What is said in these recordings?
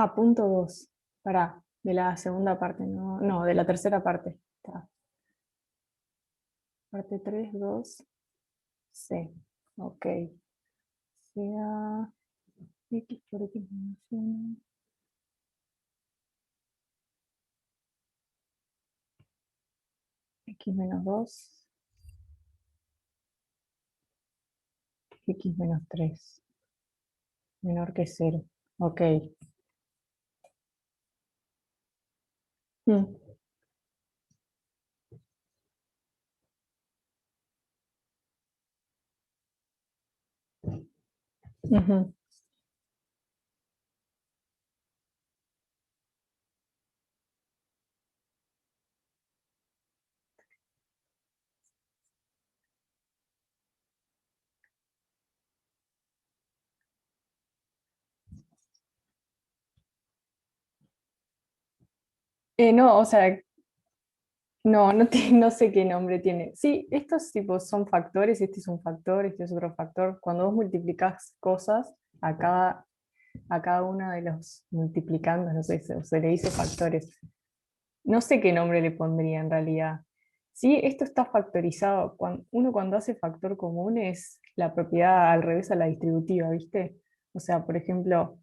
Ah, punto 2. Pará, de la segunda parte, no, no, de la tercera parte. Está. Parte 3, 2, C. Ok. Sea X por X menos 1. X menos 2. X menos 3. Menor que 0. Ok. Mm, ujú. No, o sea, no, no, no sé qué nombre tiene. Sí, estos tipos son factores, este es un factor, este es otro factor. Cuando vos multiplicás cosas, a cada uno de los multiplicandos, no sé, se le dice factores. No sé qué nombre le pondría en realidad. Sí, esto está factorizado. Uno cuando hace factor común es la propiedad al revés a la distributiva, ¿viste? O sea, por ejemplo,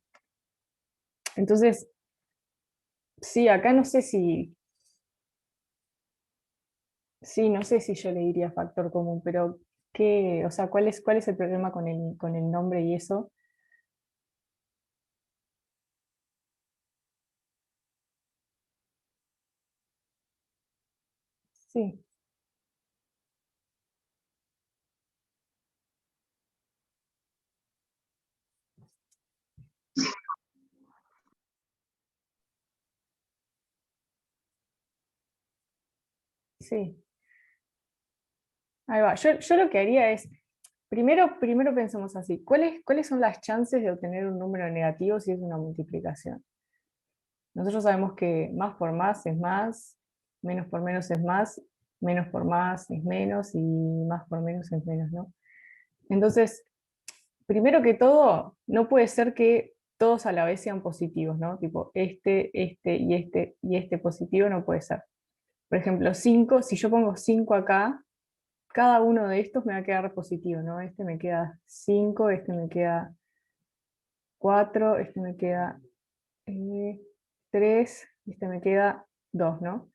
entonces, sí, acá no sé si, sí, no sé si yo le diría factor común, pero ¿qué, o sea, cuál es el problema con el nombre y eso? Sí, sí. Ahí va. Yo lo que haría es, primero pensemos así, ¿cuáles son las chances de obtener un número negativo si es una multiplicación? Nosotros sabemos que más por más es más, menos por menos es más, menos por más es menos y más por menos es menos, ¿no? Entonces, primero que todo, no puede ser que todos a la vez sean positivos, ¿no? Tipo, este positivo no puede ser. Por ejemplo, 5, si yo pongo 5 acá, cada uno de estos me va a quedar positivo, ¿no? Este me queda 5, este me queda 4, este me queda 3, este me queda 2, ¿no?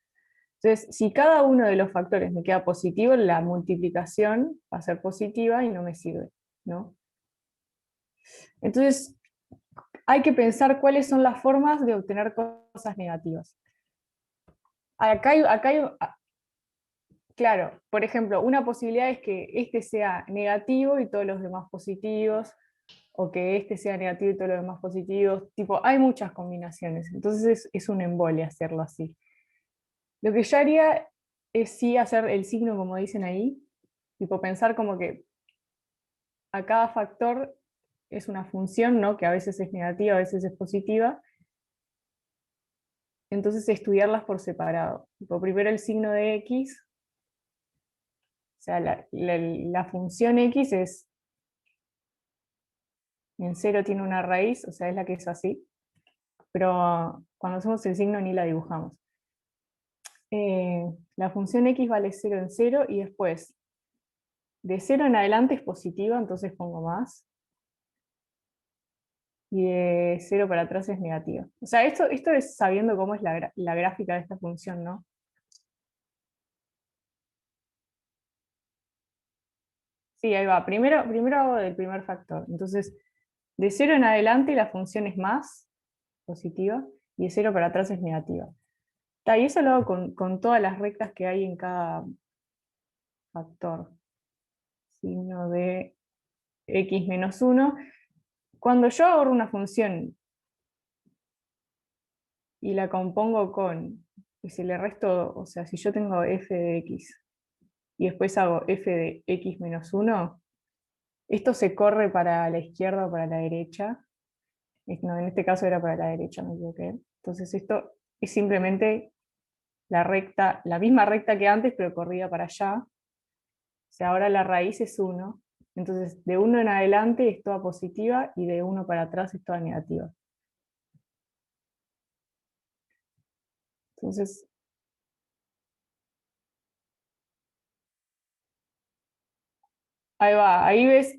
Entonces, si cada uno de los factores me queda positivo, la multiplicación va a ser positiva y no me sirve, ¿no? Entonces, hay que pensar cuáles son las formas de obtener cosas negativas. Claro, por ejemplo, una posibilidad es que este sea negativo y todos los demás positivos, o que este sea negativo y todos los demás positivos. Tipo, hay muchas combinaciones, entonces es un embole hacerlo así. Lo que yo haría es sí hacer el signo como dicen ahí, tipo pensar como que a cada factor es una función, ¿no? Que a veces es negativa, a veces es positiva, entonces estudiarlas por separado. Tipo, primero el signo de x, o sea, la función x es, en cero tiene una raíz, o sea, es la que es así, pero cuando hacemos el signo ni la dibujamos. La función x vale 0 en 0 y después de 0 en adelante es positiva, entonces pongo más, y de 0 para atrás es negativa. O sea, esto es sabiendo cómo es la gráfica de esta función, ¿no? Sí, ahí va. Primero hago del primer factor. Entonces, de 0 en adelante la función es más positiva y de 0 para atrás es negativa. Y eso lo hago con todas las rectas que hay en cada factor. Signo de x menos 1. Cuando yo agarro una función y la compongo y si le resto, o sea, si yo tengo f de x y después hago f de x menos 1, esto se corre para la izquierda o para la derecha. No, en este caso era para la derecha, me equivoqué. Entonces esto es simplemente la recta, la misma recta que antes, pero corrida para allá. O sea, ahora la raíz es 1. Entonces, de 1 en adelante es toda positiva y de 1 para atrás es toda negativa. Entonces, ahí va, ahí ves,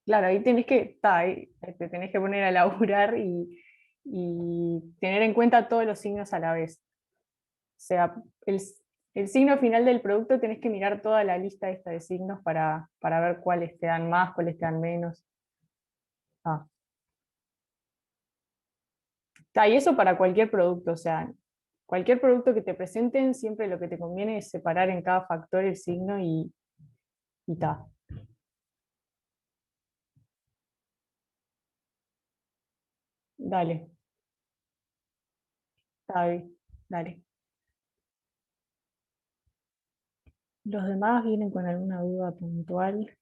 claro, ahí tenés que, ahí te tenés que poner a laburar y tener en cuenta todos los signos a la vez. O sea, el signo final del producto tenés que mirar toda la lista esta de signos para ver cuáles te dan más, cuáles te dan menos. Ah. Y eso para cualquier producto, o sea, cualquier producto que te presenten, siempre lo que te conviene es separar en cada factor el signo y ta. Dale, está bien, dale. Los demás vienen con alguna duda puntual.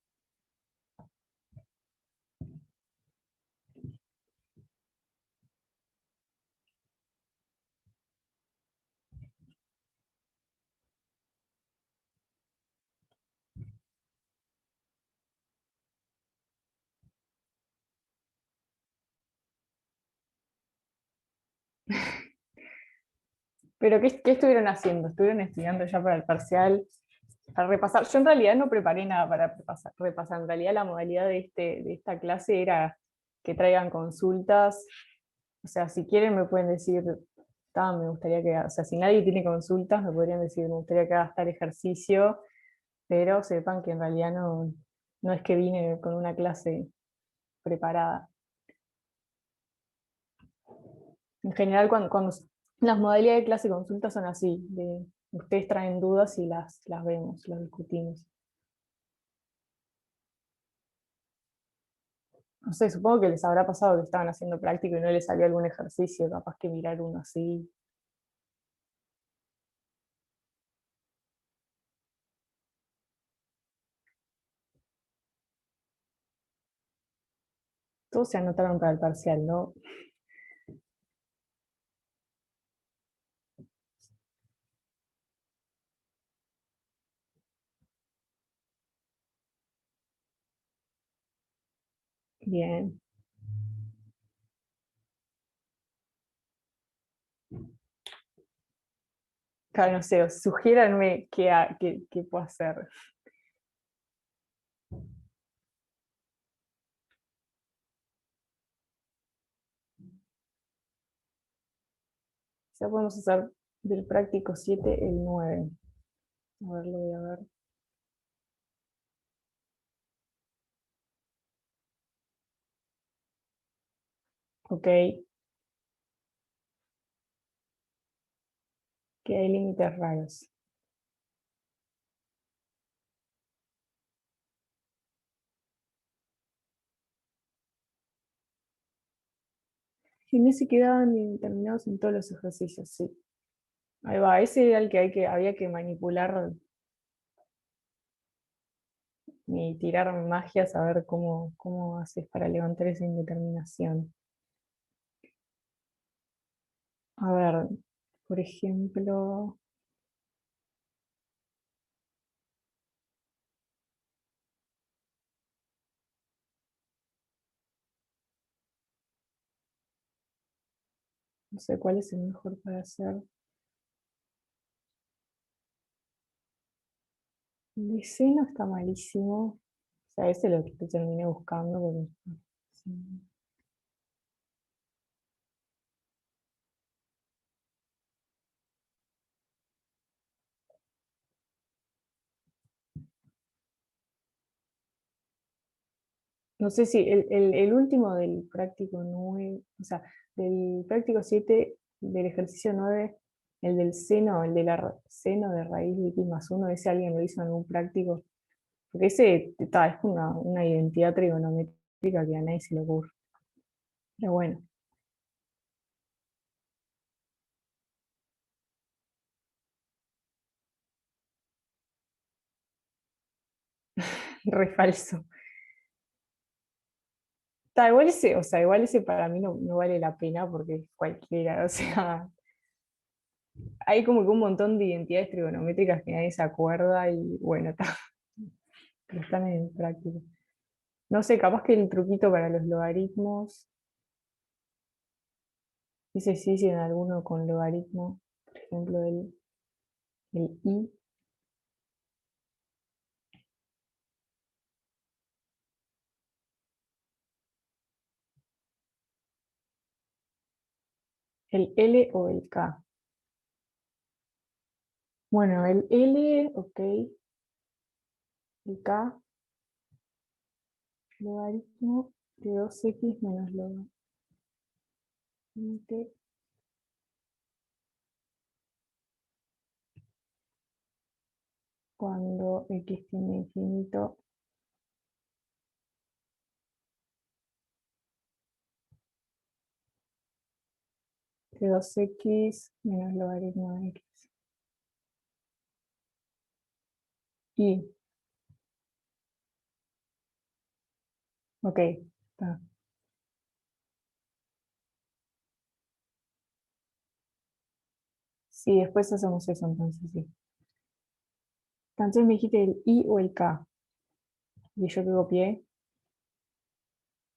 Pero ¿qué estuvieron haciendo? ¿Estuvieron estudiando ya para el parcial? Para repasar. Yo en realidad no preparé nada para repasar. En realidad la modalidad de esta clase era que traigan consultas. O sea, si quieren me pueden decir, me gustaría que, o sea, si nadie tiene consultas, me podrían decir, me gustaría que hagas tal ejercicio, pero sepan que en realidad no es que vine con una clase preparada. En general, cuando las modalidades de clase y consulta son así, ustedes traen dudas y las vemos, las discutimos. No sé, supongo que les habrá pasado que estaban haciendo práctico y no les salió algún ejercicio, capaz que mirar uno así. Todos se anotaron para el parcial, ¿no? Bien. Claro, no sé, sugiéranme qué puedo hacer. Ya podemos hacer del práctico 7 el 9. A ver, lo voy a ver. Ok, que hay límites raros. Y no se quedaban determinados en todos los ejercicios, sí. Ahí va, ese era el que, había que manipular y tirar magias a ver cómo haces para levantar esa indeterminación. A ver, por ejemplo, no sé cuál es el mejor para hacer. El de seno está malísimo. O sea, ese es lo que terminé buscando. Sí. No sé si el último del práctico 9, o sea, del práctico 7 del ejercicio 9, el del seno, el de seno de raíz de x más 1, ese alguien lo hizo en algún práctico. Porque ese es una identidad trigonométrica que a nadie se le ocurre. Pero bueno, re falso. Igual ese, o sea, igual ese para mí no vale la pena porque es cualquiera, o sea, hay como que un montón de identidades trigonométricas que nadie se acuerda y bueno, pero están en práctica. No sé, capaz que el truquito para los logaritmos, Dice sí, si en alguno con logaritmo, por ejemplo el i, el L o el K. Bueno, el L, ok, el K, logaritmo de 2x menos logaritmo cuando x tiene infinito de 2x menos logaritmo de x. Y, ok, está. Sí, después hacemos eso entonces, sí. Entonces me dijiste el I o el K. Y yo que copié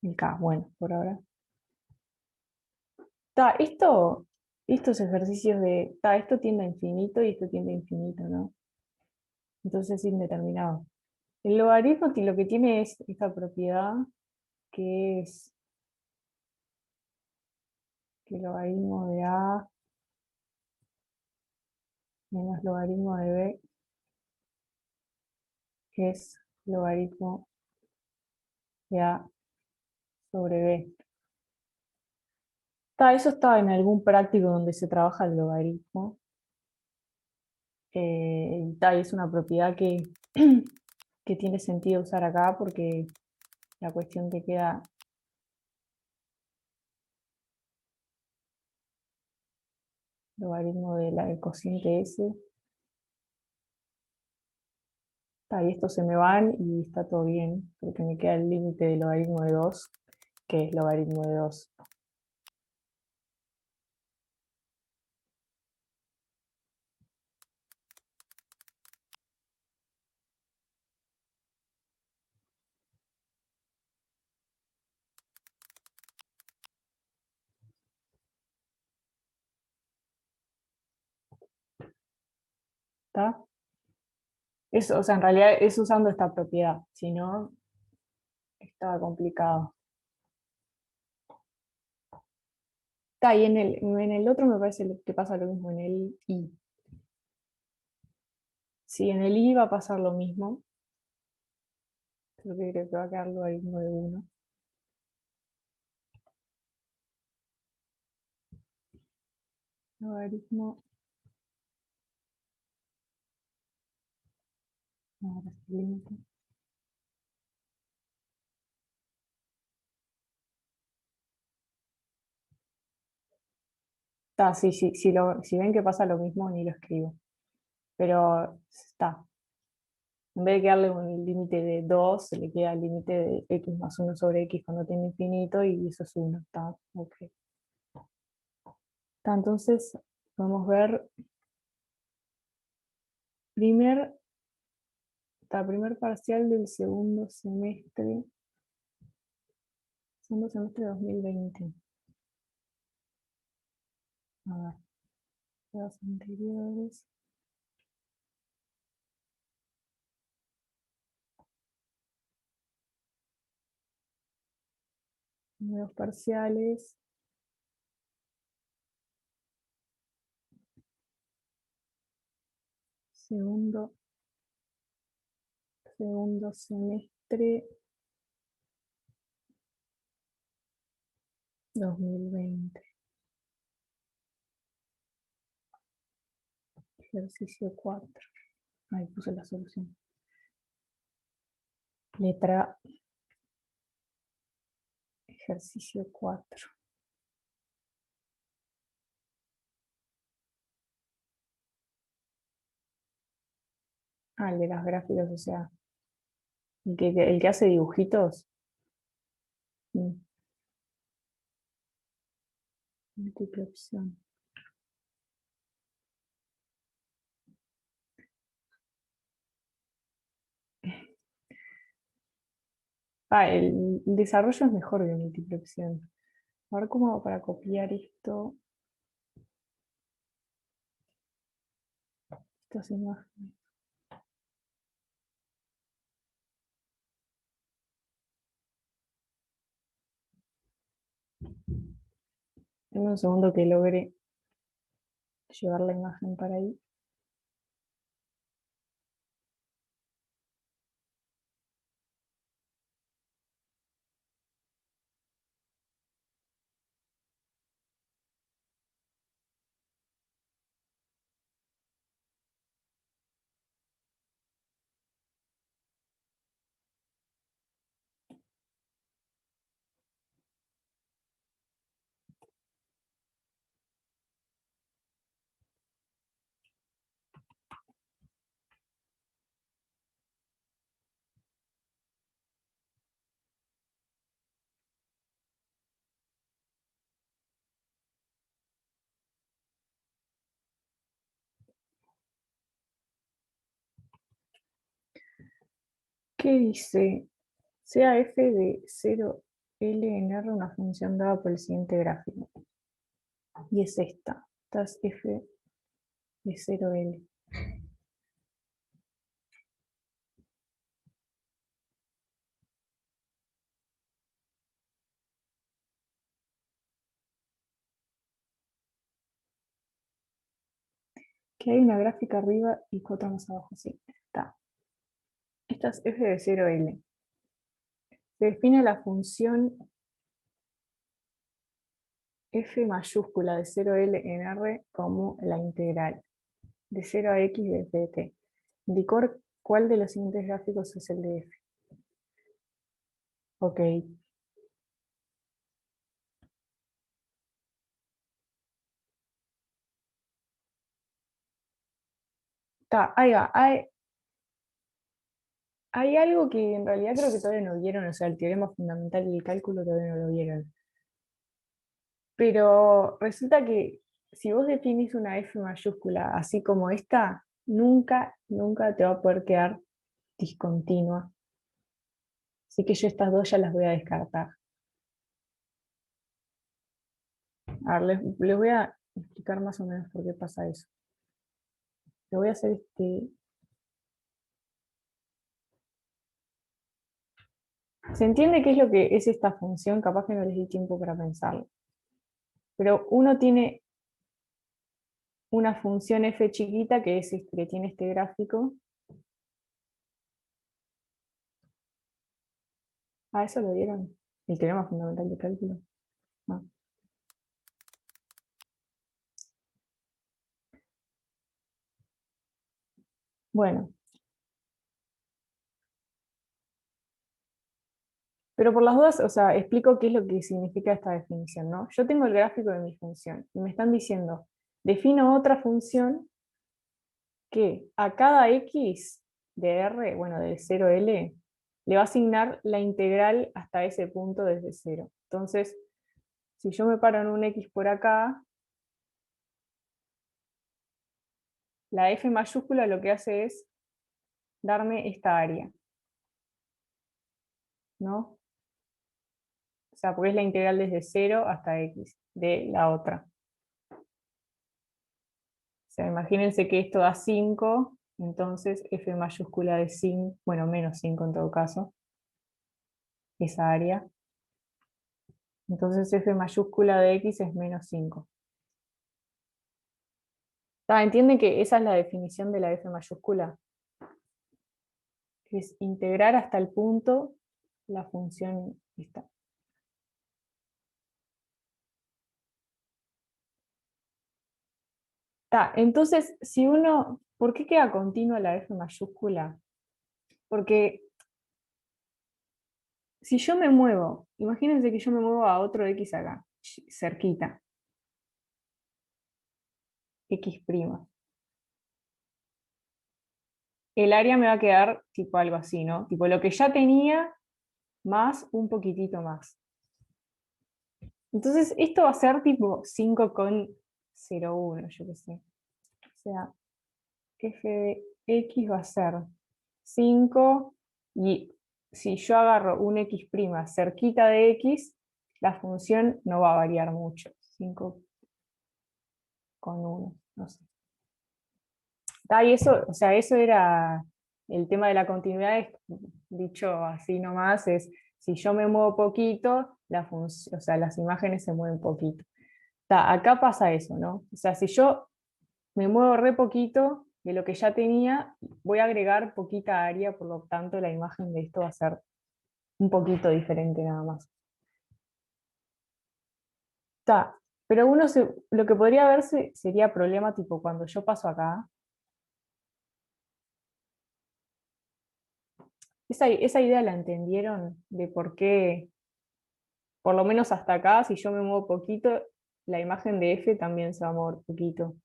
el K. Bueno, por ahora. Estos ejercicios esto tiende a infinito y esto tiende a infinito, ¿no? Entonces es indeterminado. El logaritmo lo que tiene es esta propiedad que es que el logaritmo de A menos logaritmo de B es logaritmo de A sobre B. Eso está en algún práctico donde se trabaja el logaritmo. Y es una propiedad que tiene sentido usar acá porque la cuestión que queda logaritmo del cociente S. Y estos se me van y está todo bien, porque me queda el límite de logaritmo de 2, que es logaritmo de 2. ¿Está? Eso, o sea, en realidad es usando esta propiedad, si no, estaba complicado. Y en el otro me parece que pasa lo mismo, en el I. Sí, en el I va a pasar lo mismo. Creo que va a quedar logaritmo de 1. Logaritmo. Ahora sí, límite. Sí, sí, si ven que pasa lo mismo, ni lo escribo. Pero está. En vez de quedarle un límite de 2, se le queda el límite de x más 1 sobre x cuando tiene infinito y eso es 1. Está, ok. Entonces, podemos ver primer, primer parcial del segundo semestre de 2020. A ver, los anteriores. Nuevos parciales. Segundo semestre 2020. Ejercicio 4. Ahí puse la solución. Letra ejercicio 4. El de las gráficas, o sea, el que hace dibujitos. Mm, múltiple opción. El desarrollo es mejor que múltiple opción. A ver cómo hago para copiar esto. estas imágenes. Dame un segundo que logre llevar la imagen para ahí. ¿Qué dice? Sea f de 0L en R una función dada por el siguiente gráfico. Y es esta. Esta es f de 0L. Que hay una gráfica arriba y cuatro más abajo. Sí, está. Esta es f de 0L. Se define la función f mayúscula de 0L en R como la integral de 0 a x de f de t. Indicó cuál de los siguientes gráficos es el de f. Ok. Está, ahí va. Hay algo que en realidad creo que todavía no vieron, o sea, el teorema fundamental y el cálculo todavía no lo vieron. Pero resulta que si vos definís una f mayúscula así como esta, nunca, nunca te va a poder quedar discontinua. Así que yo estas dos ya las voy a descartar. A ver, les voy a explicar más o menos por qué pasa eso. Le voy a hacer ¿Se entiende qué es lo que es esta función? Capaz que no les di tiempo para pensarlo. Pero uno tiene una función f chiquita que es que tiene este gráfico. Ah, eso lo vieron. El teorema fundamental de cálculo. No. Bueno, pero por las dudas, o sea, explico qué es lo que significa esta definición, ¿no? Yo tengo el gráfico de mi función y me están diciendo, defino otra función que a cada x de R, bueno, de 0L, le va a asignar la integral hasta ese punto desde 0. Entonces, si yo me paro en un x por acá, la f mayúscula lo que hace es darme esta área, ¿no? O sea, porque es la integral desde 0 hasta x de la otra. O sea, imagínense que esto da 5, entonces f mayúscula de 5, bueno, menos 5 en todo caso, esa área. Entonces f mayúscula de x es menos 5. ¿Entienden que esa es la definición de la f mayúscula? Es integrar hasta el punto la función esta. Entonces, si uno, ¿por qué queda continua la f mayúscula? Porque si yo me muevo, imagínense que yo me muevo a otro x acá, cerquita, x'. El área me va a quedar tipo algo así, ¿no? Tipo lo que ya tenía más un poquitito más. Entonces esto va a ser tipo 5,01, yo qué sé. O sea, f de x va a ser 5 y si yo agarro un x' cerquita de x, la función no va a variar mucho. 5,1, no sé. Y eso, o sea, eso era el tema de la continuidad, dicho así nomás, es si yo me muevo poquito, o sea, las imágenes se mueven poquito. Acá pasa eso, ¿no? O sea, si yo me muevo re poquito de lo que ya tenía, voy a agregar poquita área, por lo tanto la imagen de esto va a ser un poquito diferente nada más. Pero lo que podría verse sería problema tipo cuando yo paso acá. Esa idea la entendieron de por qué, por lo menos hasta acá, si yo me muevo poquito, la imagen de F también se va a mover poquito.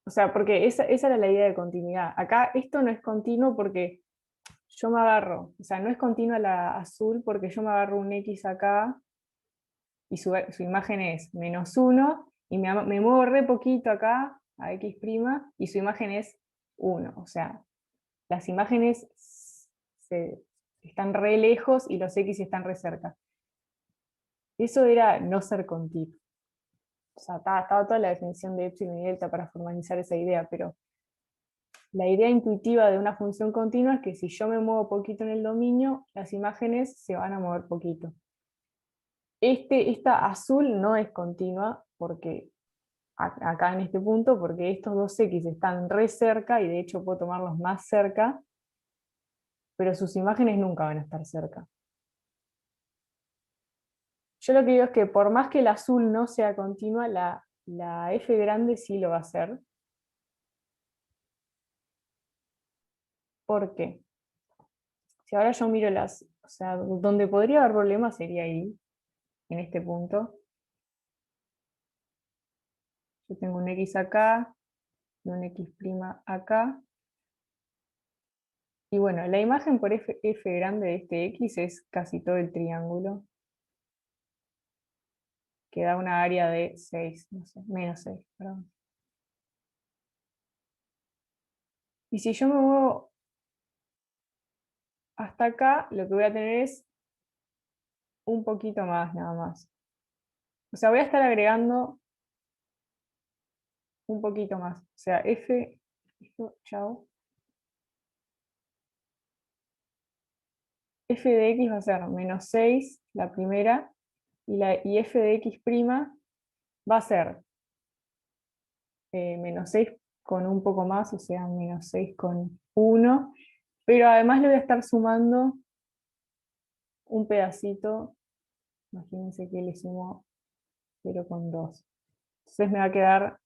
O sea, porque esa era la idea de continuidad. Acá esto no es continuo porque yo me agarro, o sea, no es continua la azul porque yo me agarro un X acá y su imagen es -1 y me muevo re poquito acá a X' y su imagen es 1. O sea, las imágenes están re lejos y los X están re cerca. Eso era no ser continuo. O sea, estaba toda la definición de epsilon y delta para formalizar esa idea, pero la idea intuitiva de una función continua es que si yo me muevo poquito en el dominio, las imágenes se van a mover poquito. Esta azul no es continua porque acá en este punto, porque estos dos X están re cerca y de hecho puedo tomarlos más cerca, pero sus imágenes nunca van a estar cerca. Yo lo que digo es que por más que el azul no sea continua, la F grande sí lo va a hacer. ¿Por qué? Si ahora yo miro o sea, donde podría haber problemas sería ahí, en este punto. Yo tengo un X acá y un X' acá. Y bueno, la imagen por F grande de este X es casi todo el triángulo, que da una área de 6, no sé, -6, perdón. Y si yo me muevo hasta acá, lo que voy a tener es un poquito más, nada más. O sea, voy a estar agregando un poquito más. O sea, chao. F de X va a ser -6, la primera, y F de X' va a ser -6 con un poco más, o sea, -6 con 1, pero además le voy a estar sumando un pedacito, imagínense que le sumo 0,2. Entonces me va a quedar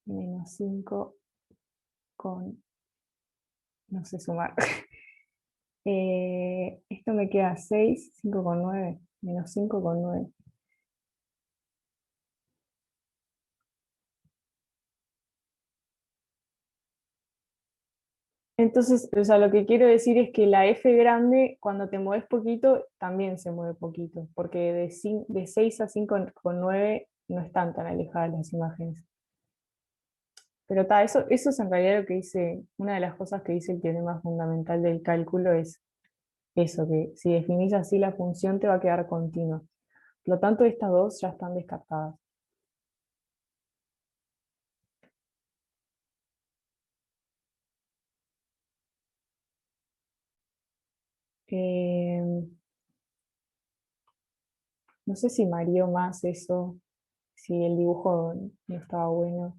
-5 con, no sé sumar. Esto me queda 6, 5,9, -5,9. Entonces, o sea, lo que quiero decir es que la F grande, cuando te mueves poquito, también se mueve poquito, porque de 6 a 5,9 no están tan alejadas las imágenes. Pero eso es en realidad lo que dice, una de las cosas que dice el teorema fundamental del cálculo es eso, que si definís así la función te va a quedar continua. Por lo tanto, estas dos ya están descartadas. Eh, no sé si mareó más eso, si el dibujo no estaba bueno.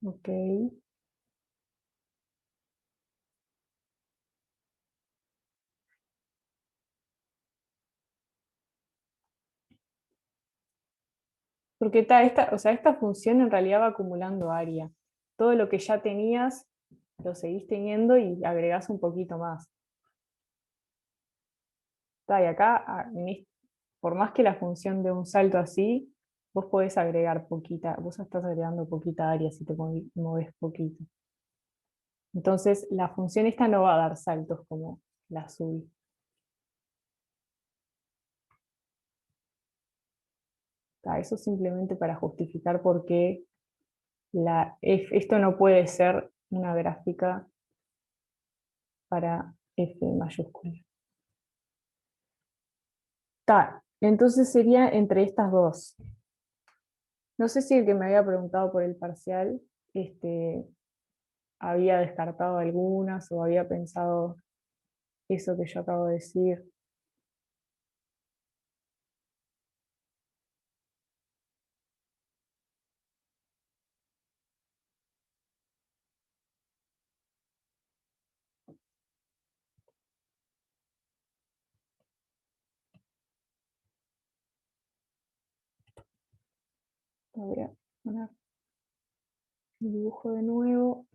Ok. Porque o sea, esta función en realidad va acumulando área. Todo lo que ya tenías, lo seguís teniendo y agregás un poquito más. Y acá, por más que la función dé un salto así, vos podés agregar poquita, vos estás agregando poquita área si te moves poquito. Entonces, la función esta no va a dar saltos como la subí. Eso simplemente para justificar por qué esto no puede ser una gráfica para f mayúscula. Entonces sería entre estas dos. No sé si el que me había preguntado por el parcial había descartado algunas o había pensado eso que yo acabo de decir. Voy a poner el dibujo de nuevo.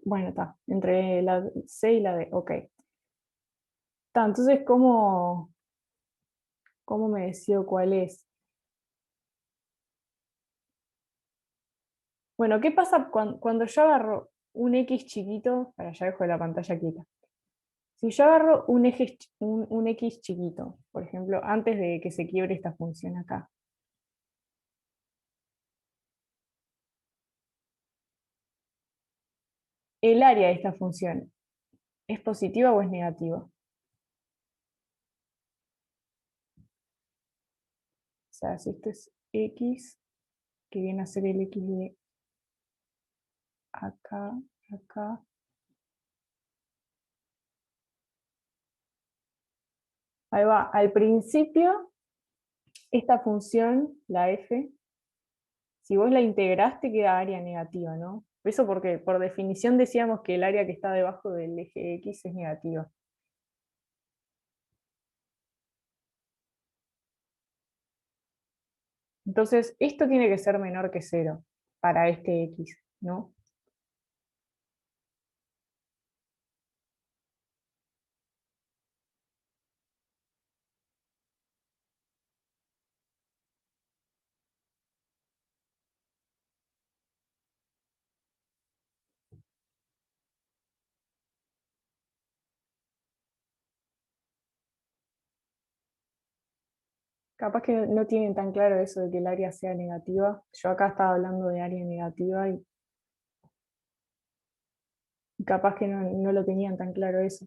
Bueno, está, entre la C y la D, ok. Entonces, ¿cómo me decido cuál es? Bueno, ¿qué pasa cuando yo agarro un X chiquito? Para ya dejo la pantalla quieta. Si yo agarro un X chiquito, por ejemplo, antes de que se quiebre esta función acá, el área de esta función, ¿es positiva o es negativa? O sea, si esto es X, que viene a ser el X de acá, acá. Ahí va, al principio, esta función, la f, si vos la integraste queda área negativa, ¿no? Eso porque por definición decíamos que el área que está debajo del eje X es negativa. Entonces, esto tiene que ser menor que 0 para este X, ¿no? Capaz que no tienen tan claro eso de que el área sea negativa. Yo acá estaba hablando de área negativa y capaz que no lo tenían tan claro eso.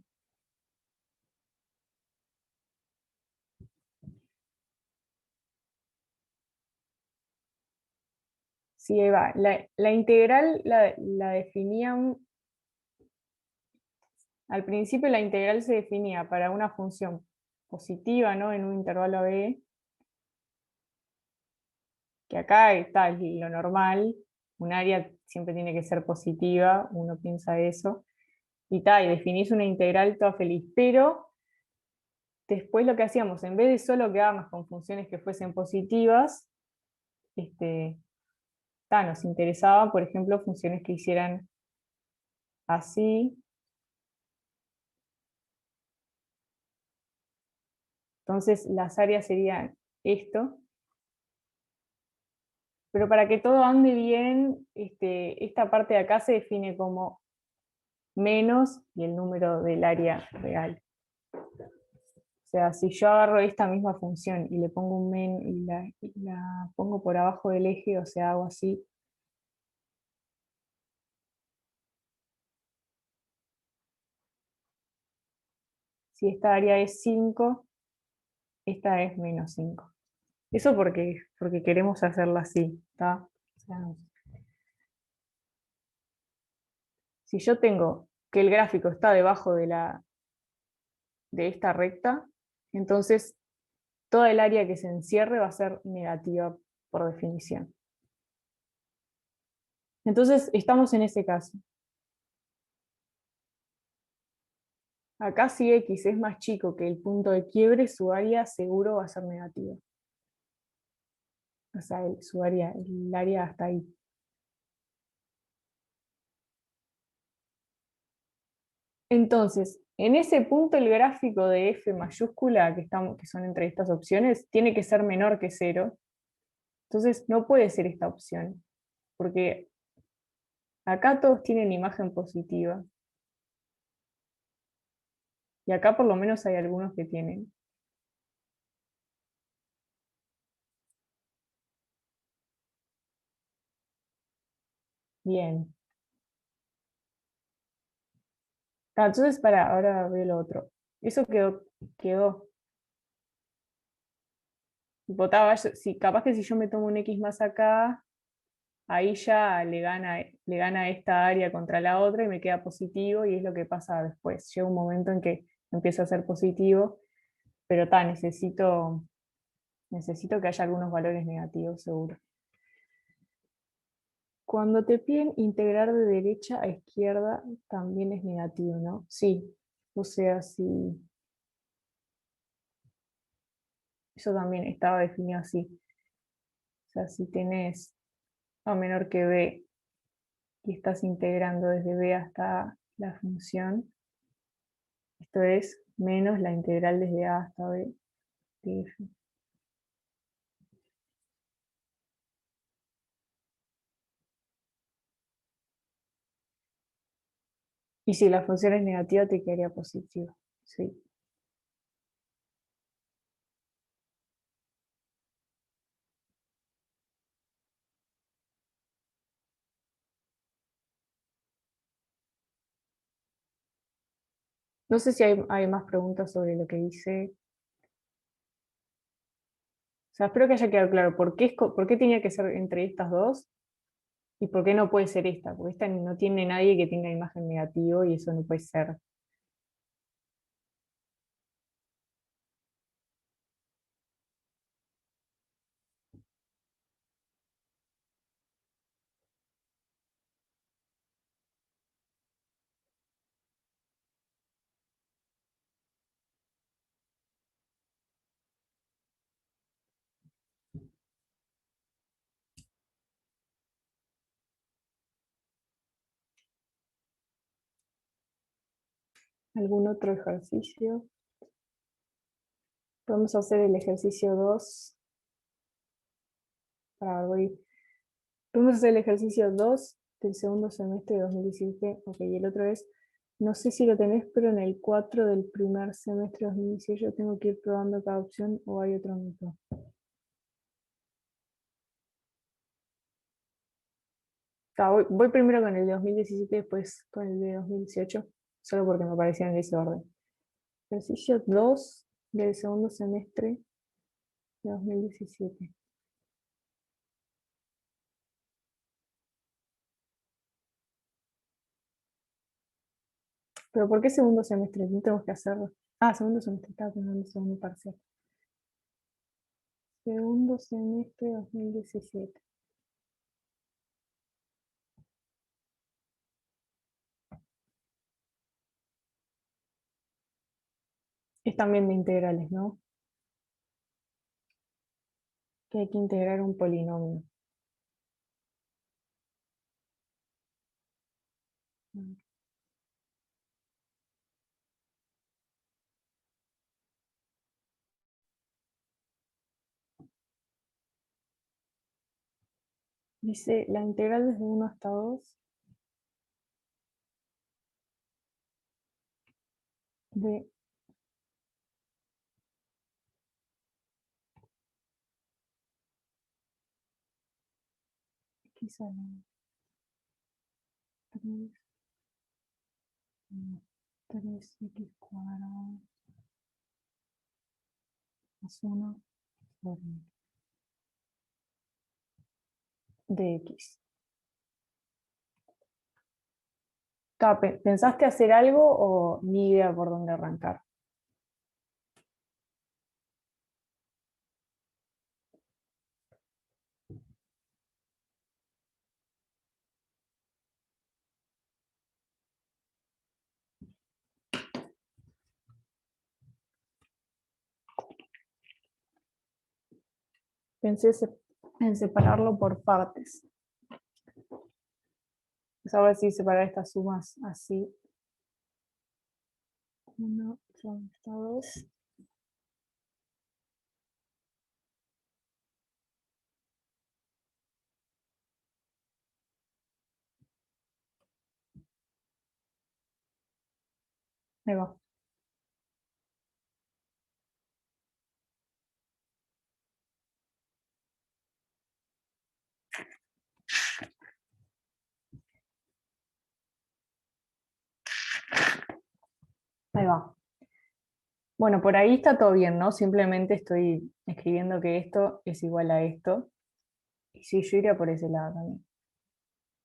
Sí, Eva, la integral la definían, al principio la integral se definía para una función positiva, ¿no? En un intervalo a b, que acá está lo normal, un área siempre tiene que ser positiva, uno piensa eso, y tal, y definís una integral toda feliz, pero después lo que hacíamos, en vez de solo quedarnos con funciones que fuesen positivas, nos interesaban, por ejemplo, funciones que hicieran así. Entonces las áreas serían esto, pero para que todo ande bien, esta parte de acá se define como menos y el número del área real. O sea, si yo agarro esta misma función y le pongo un men y la pongo por abajo del eje, o sea, hago así, si esta área es 5, esta es menos 5. Eso porque queremos hacerla así, ¿está? O sea, si yo tengo que el gráfico está debajo de esta recta, entonces toda el área que se encierre va a ser negativa por definición. Entonces estamos en ese caso. Acá si X es más chico que el punto de quiebre, su área seguro va a ser negativa. O sea, el área hasta ahí. Entonces, en ese punto el gráfico de f mayúscula, que son entre estas opciones, tiene que ser menor que 0. Entonces no puede ser esta opción, porque acá todos tienen imagen positiva. Y acá por lo menos hay algunos que tienen. Bien. Entonces, ahora veo lo otro. Eso quedó. Tipo, capaz que si yo me tomo un X más acá, ahí ya le gana esta área contra la otra y me queda positivo, y es lo que pasa después. Llega un momento en que empieza a ser positivo, pero necesito que haya algunos valores negativos, seguro. Cuando te piden integrar de derecha a izquierda, también es negativo, ¿no? Sí. O sea, si eso también estaba definido así. O sea, si tenés a menor que b y estás integrando desde b hasta la función, esto es menos la integral desde a hasta b de f. Y si la función es negativa, te quedaría positiva. Sí. No sé si hay más preguntas sobre lo que hice. O sea, espero que haya quedado claro por qué tenía que ser entre estas dos y por qué no puede ser esta. Porque esta no tiene nadie que tenga imagen negativo y eso no puede ser. ¿Algún otro ejercicio? Podemos hacer el ejercicio 2. Podemos hacer el ejercicio 2 del segundo semestre de 2017. Ok, y el otro es, no sé si lo tenés, pero en el 4 del primer semestre de 2018 yo tengo que ir probando cada opción o hay otro método. Voy primero con el de 2017 y después con el de 2018, solo porque me aparecían en ese orden. Ejercicio 2 del segundo semestre de 2017. ¿Pero por qué segundo semestre? No tenemos que hacerlo. Ah, segundo semestre, estaba pensando en segundo parcial. Segundo semestre 2017. Es también de integrales, ¿no? Que hay que integrar un polinomio. Dice la integral desde 1 hasta 2 de x a la 3, 3x cuadrado más 1 por de x. ¿Pensaste hacer algo o ni idea por dónde arrancar? Pensé en separarlo por partes. Pues a ver si separar estas sumas así. 1 hasta 2. Ahí va. Ahí va. Bueno, por ahí está todo bien, ¿no? Simplemente estoy escribiendo que esto es igual a esto. Y sí, yo iría por ese lado también.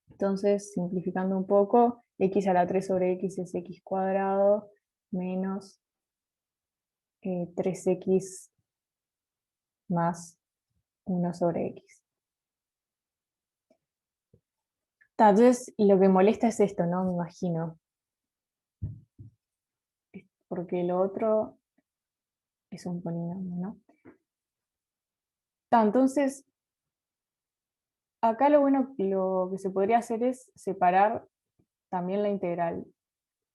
Entonces, simplificando un poco, x a la 3 sobre x es x cuadrado menos 3x más 1 sobre x. Entonces, lo que molesta es esto, ¿no? Me imagino. Porque lo otro es un polinomio, ¿no? Entonces, acá lo bueno, lo que se podría hacer es separar también la integral.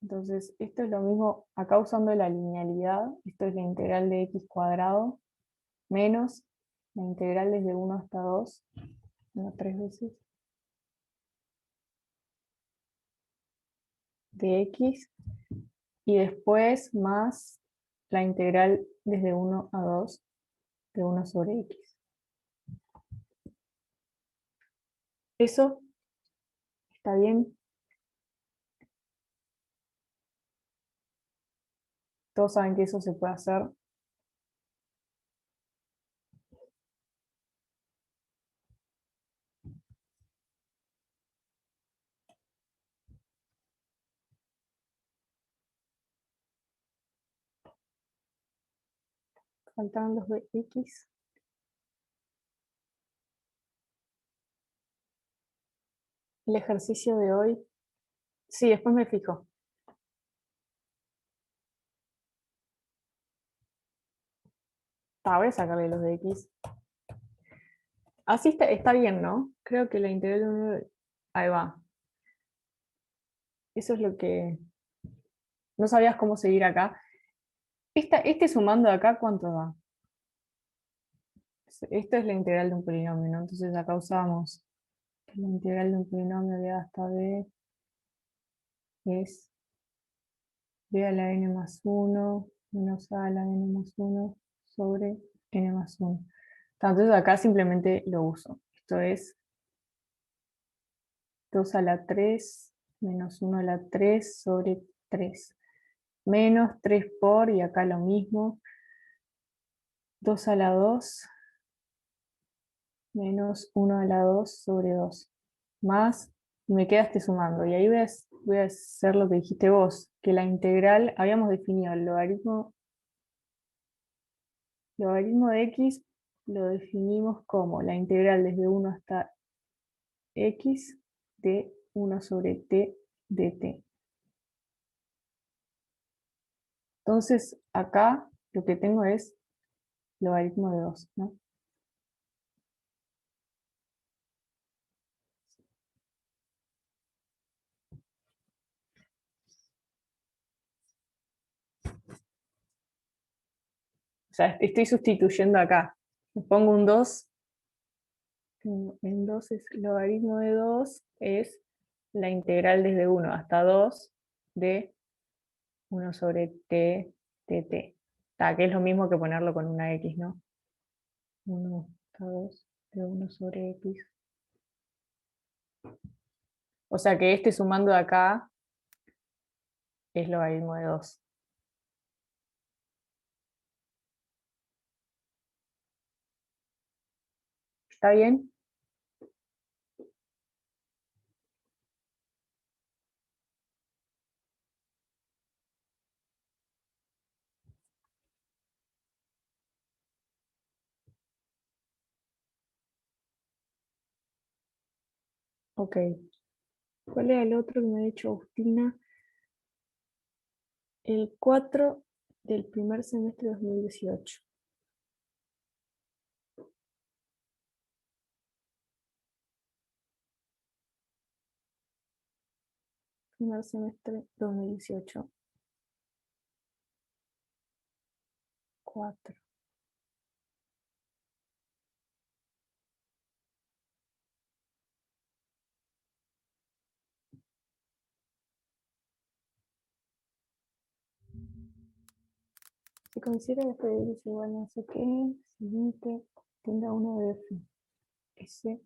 Entonces, esto es lo mismo, acá usando la linealidad, esto es la integral de x cuadrado menos la integral desde 1 hasta 2, no, 3 veces, de x, y después más la integral desde 1 a 2 de 1 sobre x. ¿Eso está bien? Todos saben que eso se puede hacer. Faltan los de x. El ejercicio de hoy. Sí, después me fijo. Voy a sacarle los de x. Así está bien, ¿no? Creo que la integral de 1. Ahí va. Eso es lo que... No sabías cómo seguir acá. Este sumando acá, ¿cuánto da? Esto es la integral de un polinomio, ¿no? Entonces acá usamos la integral de un polinomio de a hasta b es b a la n más 1 menos a la n más 1 sobre n más 1. Entonces acá simplemente lo uso. Esto es 2 a la 3 menos 1 a la 3 sobre 3. Menos 3 por, y acá lo mismo, 2 a la 2 menos 1 a la 2 sobre 2. Más, y me quedaste sumando. Y ahí voy a hacer lo que dijiste vos, que la integral, habíamos definido el logaritmo de x, lo definimos como la integral desde 1 hasta x de 1 sobre t de t. Entonces, acá lo que tengo es logaritmo de 2, ¿no? O sea, estoy sustituyendo acá. Le pongo un 2. En 2 es logaritmo de 2, es la integral desde 1 hasta 2 de 1 sobre t de t. Que es lo mismo que ponerlo con una x, ¿no? 1 hasta 2 de 1 sobre x. O sea que este sumando de acá es logaritmo de 2. ¿Está bien? Ok. ¿Cuál era el otro que me ha dicho Agustina? El 4 del primer semestre de 2018. Primer semestre 2018. 4. Se considera que f es igual a no sé qué, siguiente, tendrá 1 de f. S.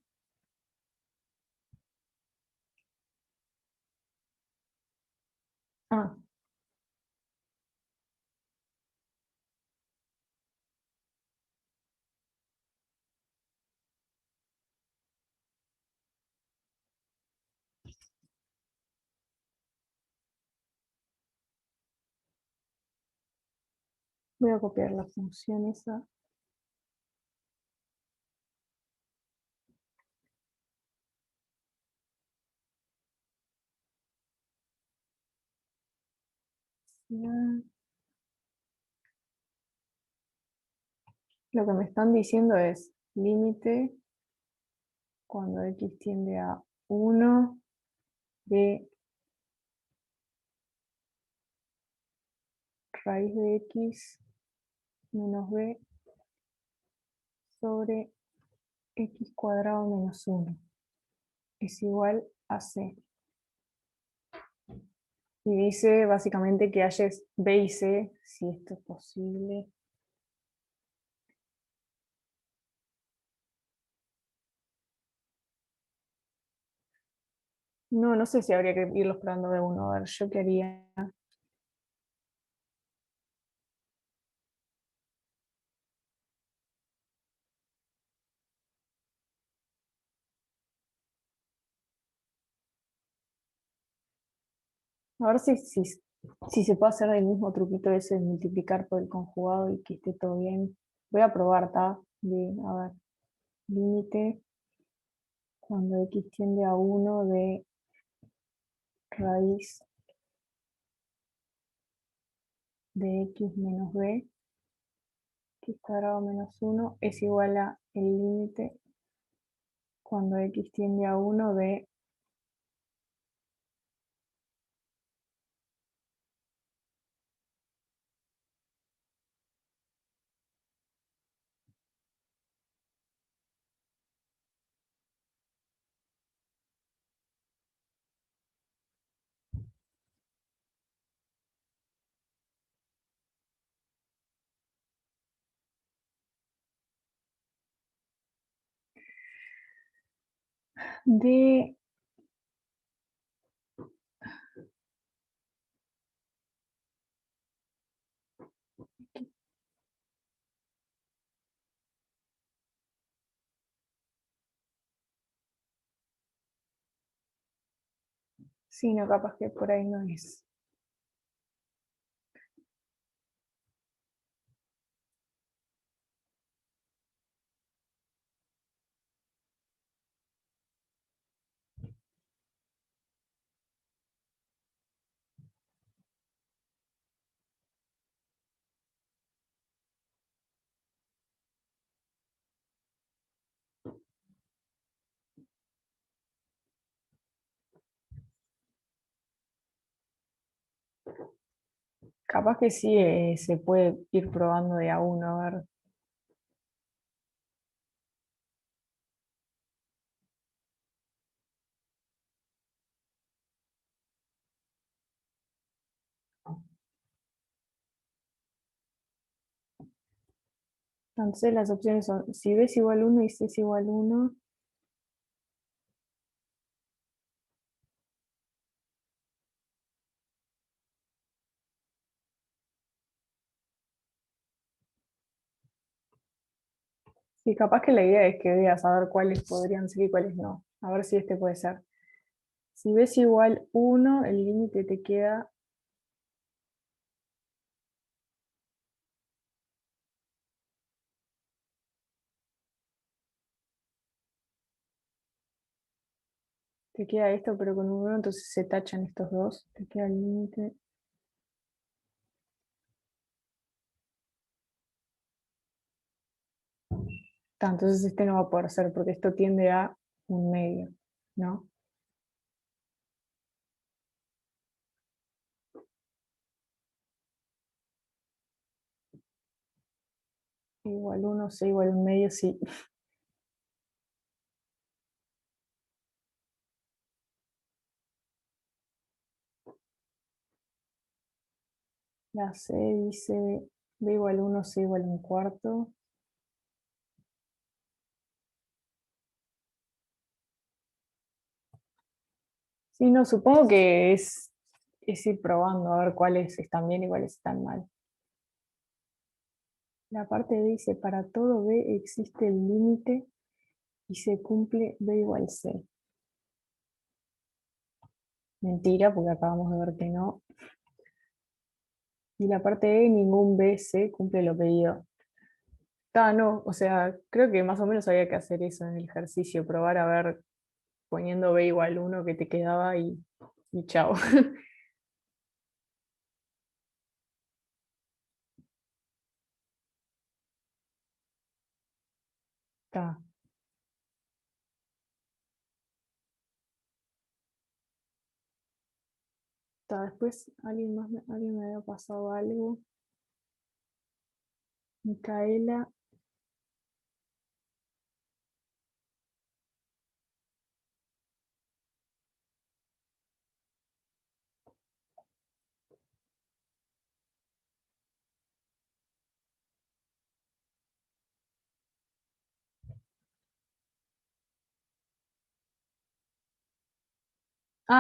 Ah, voy a copiar la función esa. Ya. Lo que me están diciendo es límite cuando x tiende a 1 de raíz de x menos b sobre x cuadrado menos 1 es igual a c. Y dice básicamente que halles b y c, si esto es posible. No, no sé si habría que irlos probando de uno. A ver, yo qué haría. A ver si se puede hacer el mismo truquito ese de multiplicar por el conjugado y que esté todo bien. Voy a probar, ¿tá? A ver, límite cuando x tiende a 1 de raíz de x menos b, x cuadrado menos 1 es igual a el límite cuando x tiende a 1 de de sí, no, capaz que por ahí no es. Capaz que sí se puede ir probando de a uno, a ver. Entonces las opciones son, si b es igual 1 y c es igual 1, sí, capaz que la idea es que veas a ver cuáles podrían ser y cuáles no. A ver si este puede ser. Si b es igual 1, el límite te queda esto, pero con un 1, entonces se tachan estos dos. Te queda el límite. Entonces este no va a poder ser porque esto tiende a un medio, ¿no? igual 1, C igual 1 medio, sí. La C dice B igual 1, C igual 1/4. Sí, no, supongo que es ir probando a ver cuáles están bien y cuáles están mal. La parte B dice, para todo B existe el límite y se cumple B igual C. Mentira, porque acabamos de ver que no. Y la parte E, ningún B, C cumple lo pedido. No, o sea, creo que más o menos había que hacer eso en el ejercicio, probar a ver poniendo B igual 1 que te quedaba y chao. Está, después alguien me había pasado algo. Micaela.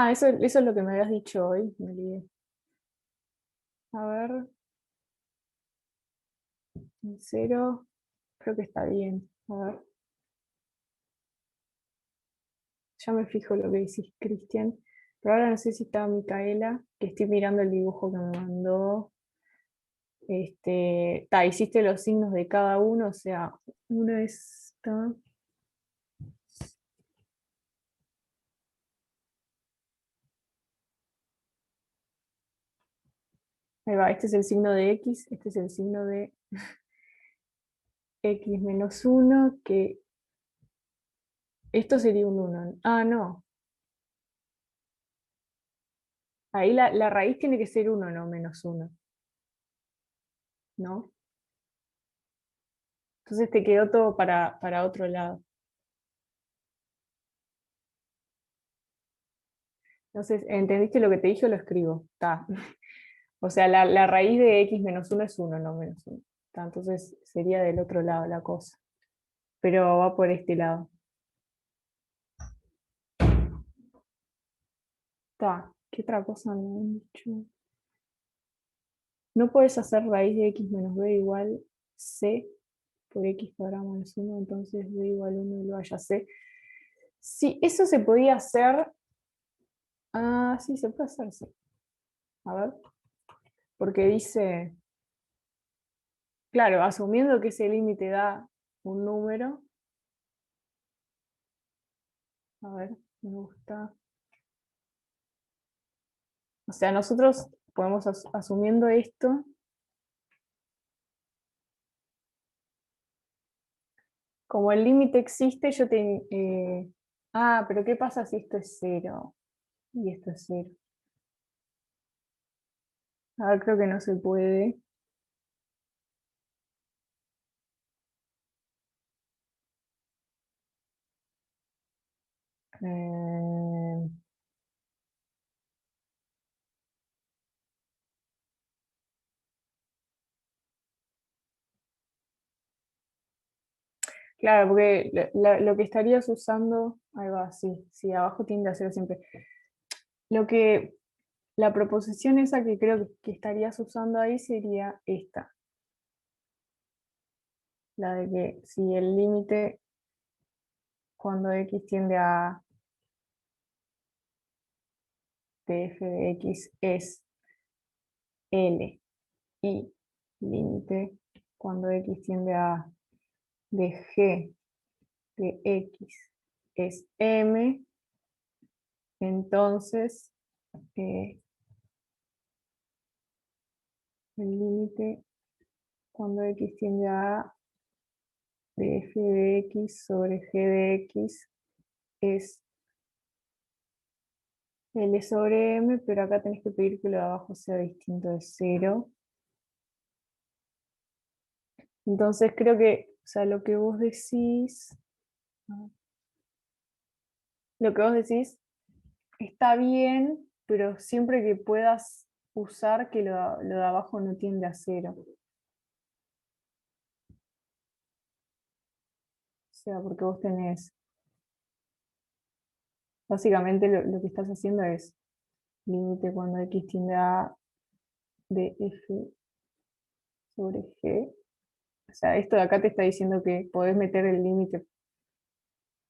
Eso es lo que me habías dicho hoy, me olvidé. A ver, en cero, creo que está bien. A ver, ya me fijo lo que decís, Cristian. Pero ahora no sé si está Micaela, que estoy mirando el dibujo que me mandó. Hiciste los signos de cada uno, o sea, uno está. Ahí va, este es el signo de X, este es el signo de X menos uno, que esto sería un uno. Ah, no. Ahí la raíz tiene que ser uno, no menos uno, ¿no? Entonces te quedó todo para otro lado. Entonces, ¿entendiste lo que te dije o lo escribo? Está. O sea, la raíz de X menos uno es uno, no menos uno. Entonces sería del otro lado la cosa. Pero va por este lado. Está. ¿Qué otra cosa me han dicho? No puedes hacer raíz de X menos B igual C por X cuadrado menos uno, entonces B igual uno y lo haya C. Sí, eso se podía hacer. Ah, sí, se puede hacer, sí. A ver, porque dice, claro, asumiendo que ese límite da un número, a ver, me gusta. O sea, nosotros podemos, asumiendo esto, como el límite existe, pero ¿qué pasa si esto es cero? Y esto es cero. A ver, creo que no se puede. Eh, claro, porque lo que estarías usando, ahí va, sí, sí, abajo tiende a cero siempre. Lo que, la proposición esa que creo que estarías usando ahí sería esta, la de que si el límite cuando x tiende a de f de x es L y límite cuando x tiende a de g de x es M, entonces eh, el límite cuando x tiende a de f de x sobre g de x es L sobre M, pero acá tenés que pedir que lo de abajo sea distinto de cero. Entonces creo que, o sea, lo que vos decís está bien, pero siempre que puedas usar que lo de abajo no tiende a cero. O sea, porque vos tenés, básicamente lo que estás haciendo es límite cuando x tiende a de f sobre g. O sea, esto de acá te está diciendo que podés meter el límite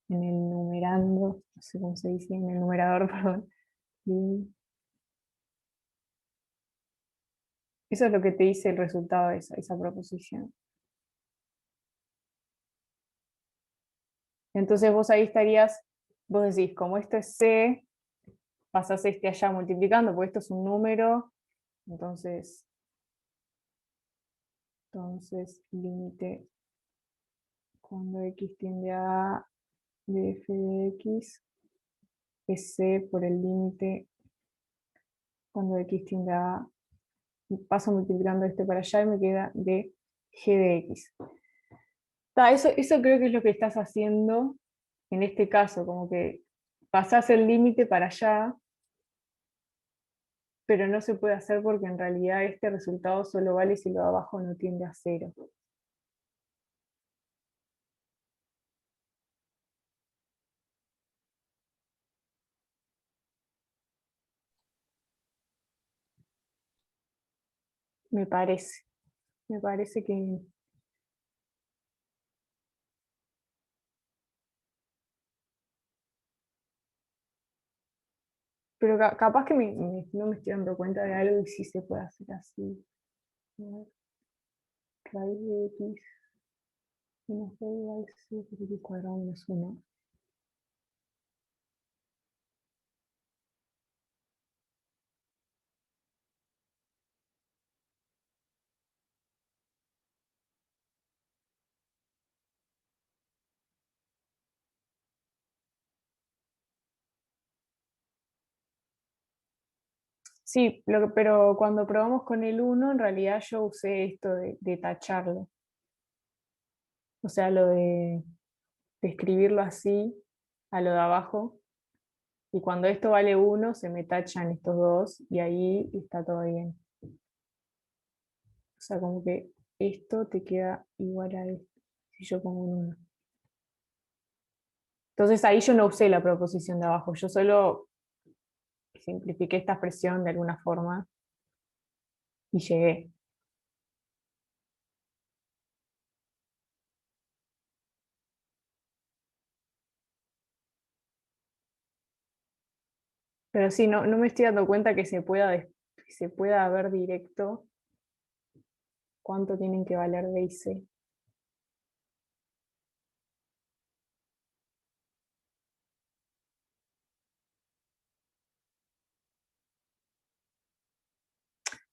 en el numerando, no sé cómo se dice, en el numerador, perdón. Y eso es lo que te dice el resultado de esa proposición. Entonces vos ahí estarías, vos decís, como esto es c, pasás este allá multiplicando, porque esto es un número, entonces, límite cuando x tiende a de f de x es c por el límite cuando x tiende a, paso multiplicando este para allá y me queda de g de x. Eso creo que es lo que estás haciendo en este caso, como que pasás el límite para allá, pero no se puede hacer porque en realidad este resultado solo vale si lo de abajo no tiende a cero. Me parece, me parece que... Pero capaz que no me estoy dando cuenta de algo y sí se puede hacer así. A ver, raíz de x menos b igual a c por x cuadrado menos 1. Sí, pero cuando probamos con el uno en realidad yo usé esto de tacharlo. O sea, lo de escribirlo así a lo de abajo. Y cuando esto vale uno se me tachan estos dos y ahí está todo bien. O sea, como que esto te queda igual a esto, si yo pongo un 1. Entonces ahí yo no usé la proposición de abajo, yo solo simplifiqué esta expresión de alguna forma y llegué. Pero sí, no me estoy dando cuenta que se pueda ver directo cuánto tienen que valer B y C.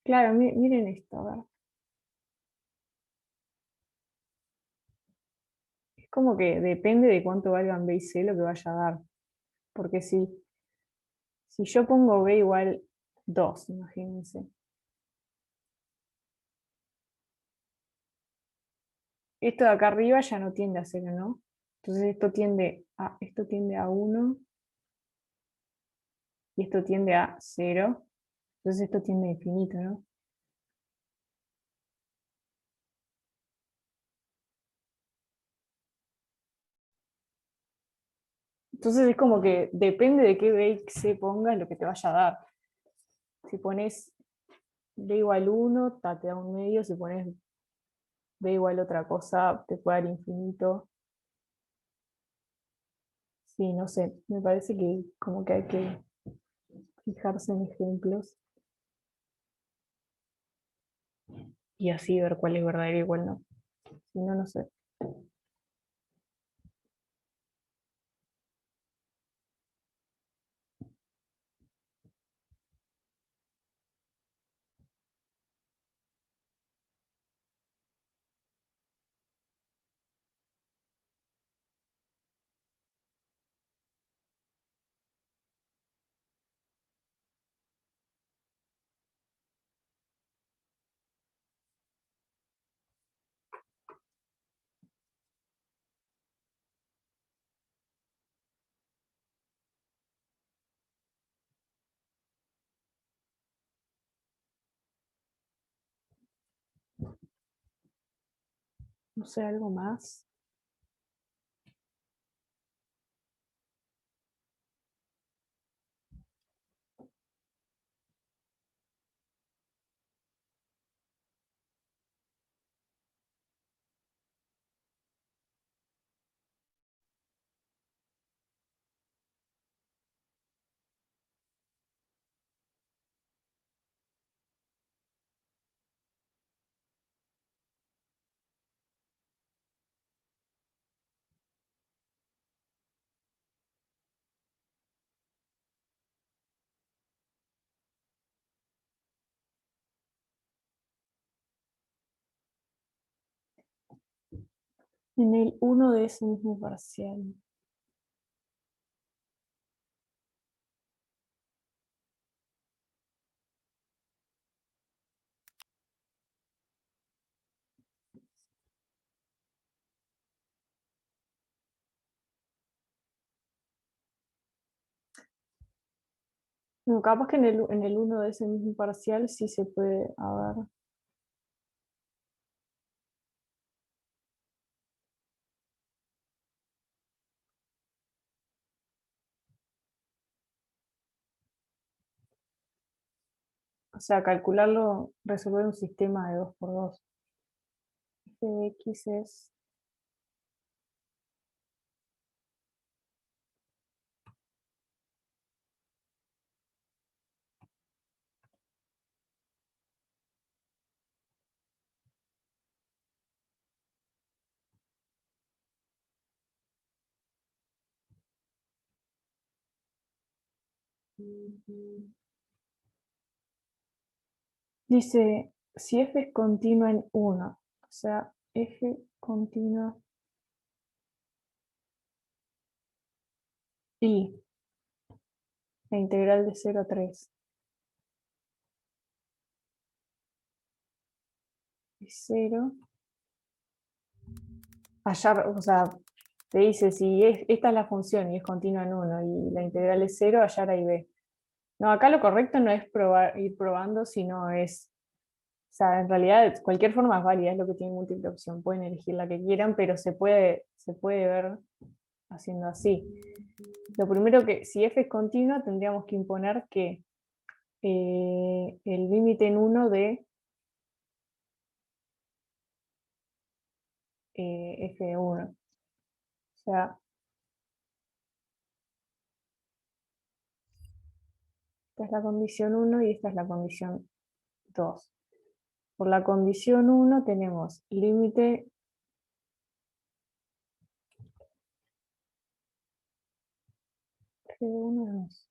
Claro, miren esto, a ver. Es como que depende de cuánto valgan B y C lo que vaya a dar. Porque si yo pongo B igual 2, imagínense. Esto de acá arriba ya no tiende a cero, ¿no? Entonces esto tiende a 1 y esto tiende a cero. Entonces esto tiende a infinito, ¿no? Entonces es como que depende de qué B y C pongas lo que te vaya a dar. Si pones B igual 1, te da un medio. Si pones B igual otra cosa, te puede dar infinito. Sí, no sé. Me parece que como que hay que fijarse en ejemplos y así ver cuál es verdadero y cuál no. Si no, no sé. No sé, algo más. En el uno de ese mismo parcial. No, capaz que en el uno de ese mismo parcial sí se puede, a ver. O sea, calcularlo, resolver un sistema de 2 por 2. F de X es dice, si f es continua en 1, o sea, f continua y la integral de 0 a 3 es 0, hallar, o sea, te dice si esta es la función y es continua en 1 y la integral es 0, hallar a y b. No, acá lo correcto no es probar, ir probando, sino es, o sea, en realidad cualquier forma es válida, es lo que tiene múltiple opción, pueden elegir la que quieran, pero se puede ver haciendo así. Lo primero que, si f es continua, tendríamos que imponer que el límite en 1 de f de 1. O sea, esta es la condición 1 y esta es la condición 2. Por la condición 1 tenemos límite f de 1 de 2.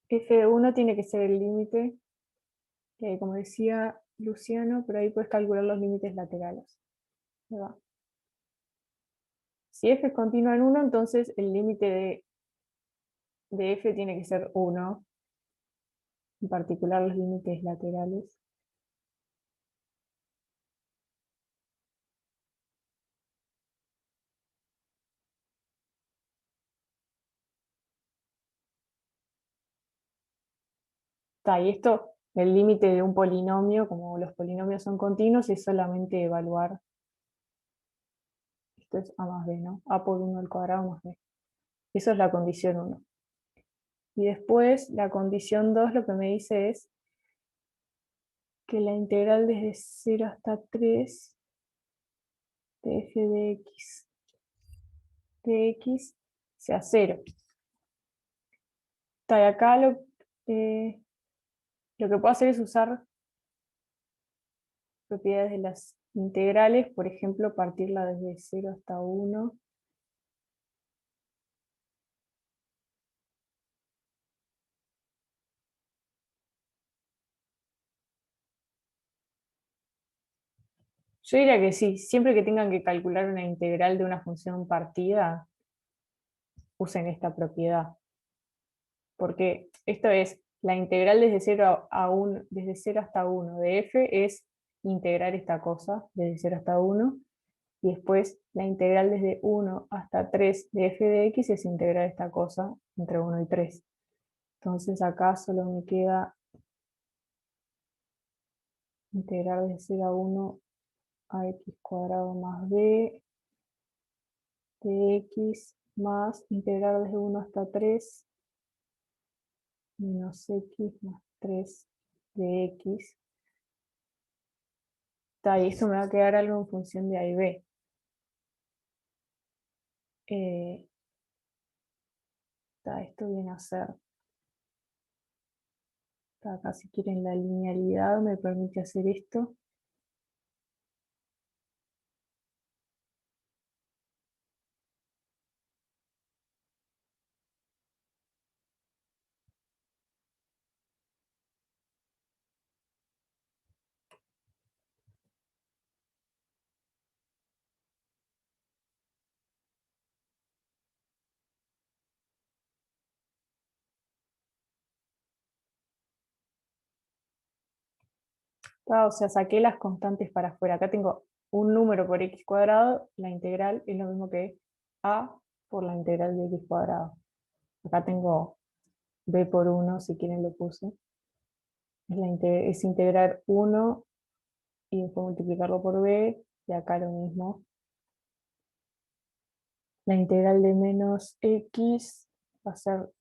F de 1 tiene que ser el límite, como decía Luciano, pero ahí puedes calcular los límites laterales. Ahí va. Si f es continua en 1, entonces el límite de f tiene que ser 1, en particular los límites laterales. Y esto, el límite de un polinomio, como los polinomios son continuos, es solamente evaluar, esto es a más b, ¿no? A por 1 al cuadrado más b. Eso es la condición 1. Y después, la condición 2 lo que me dice es que la integral desde 0 hasta 3 de f de x sea 0. Y acá lo que puedo hacer es usar propiedades de las integrales, por ejemplo, partirla desde 0 hasta 1. Yo diría que sí, siempre que tengan que calcular una integral de una función partida, usen esta propiedad. Porque esto es, la integral desde 0 a 1, desde 0 hasta 1 de f es integrar esta cosa desde 0 hasta 1, y después la integral desde 1 hasta 3 de f de x es integrar esta cosa entre 1 y 3. Entonces acá solo me queda integrar desde 0 a 1 ax cuadrado más b de x más integrar desde 1 hasta 3 menos x más 3 de x. Y esto me va a quedar algo en función de a y b. Esto viene a ser, acá si quieren la linealidad me permite hacer esto. O sea, saqué las constantes para afuera. Acá tengo un número por x cuadrado, la integral es lo mismo que a por la integral de x cuadrado. Acá tengo b por 1, si quieren lo puse. Es integrar 1 y después multiplicarlo por b, y acá lo mismo. La integral de menos x va a ser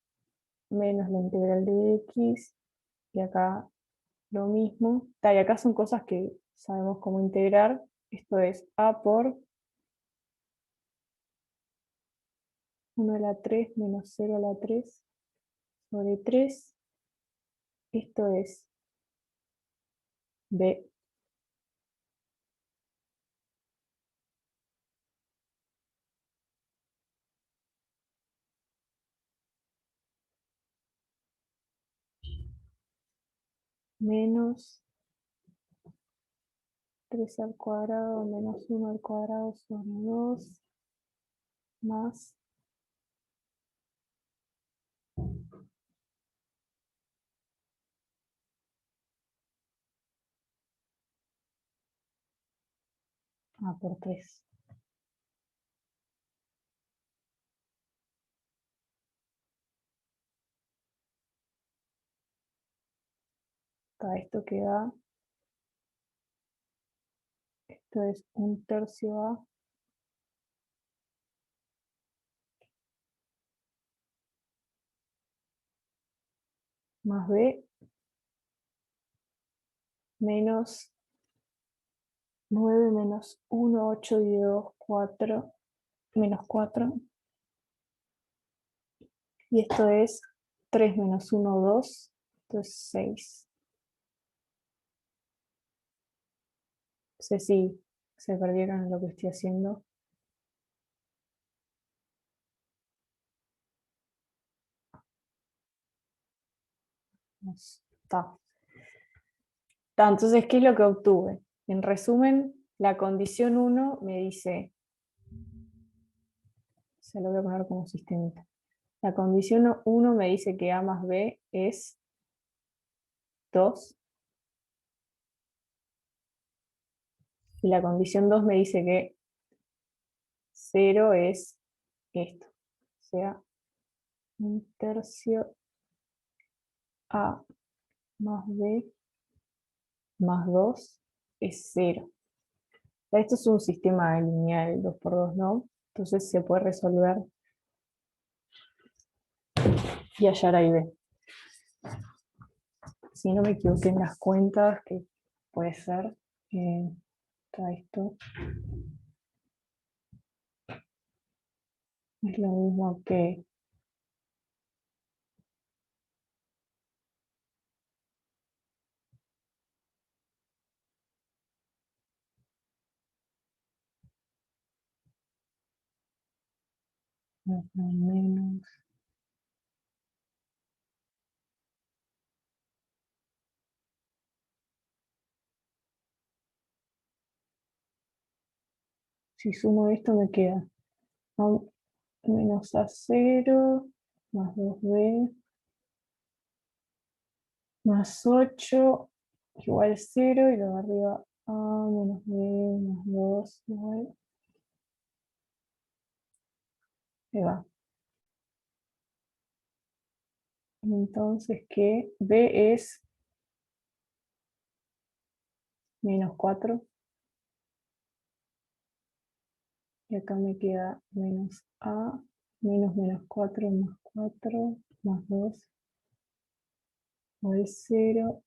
menos la integral de x, y acá lo mismo. Y acá son cosas que sabemos cómo integrar. Esto es a por 1 a la 3 menos 0 a la 3 sobre 3. Esto es b menos 3 al cuadrado menos 1 al cuadrado sobre 2 más a por 3. Esto queda, esto es 1/3 a más b menos 9 menos 1, 8 y 2, 4, menos 4. Y esto es 3 menos 1, 2. Esto es 6. No sé si se perdieron en lo que estoy haciendo. Está. Entonces, ¿qué es lo que obtuve? En resumen, la condición 1 me dice, se lo voy a poner como sistemita. La condición 1 me dice que a más b es 2. Y la condición 2 me dice que 0 es esto. O sea, 1/3 a más b más 2 es 0. Esto es un sistema lineal 2 por 2, ¿no? Entonces se puede resolver y hallar a y b. Si no me equivoqué en las cuentas, que puede ser, está esto es lo mismo que menos. Si sumo esto me queda menos a0 más 2b más 8 igual 0, y lo de arriba a menos b más 2 igual. Ahí va. Entonces que b es menos 4. Y acá me queda menos a, menos 4 más 4 más 2 al 0.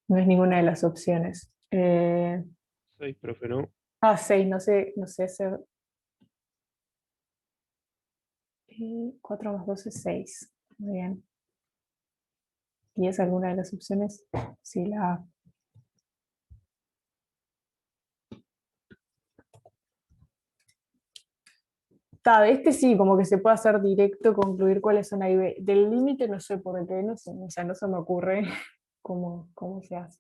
No es ninguna de las opciones. 6, profe, ¿no? 6, no sé hacer. 4 más 2 es 6. Muy bien. ¿Y es alguna de las opciones? Sí, la A. De este sí, como que se puede hacer directo, concluir cuáles son A y B. Del límite no sé por qué, no sé, o sea, no se me ocurre cómo se hace.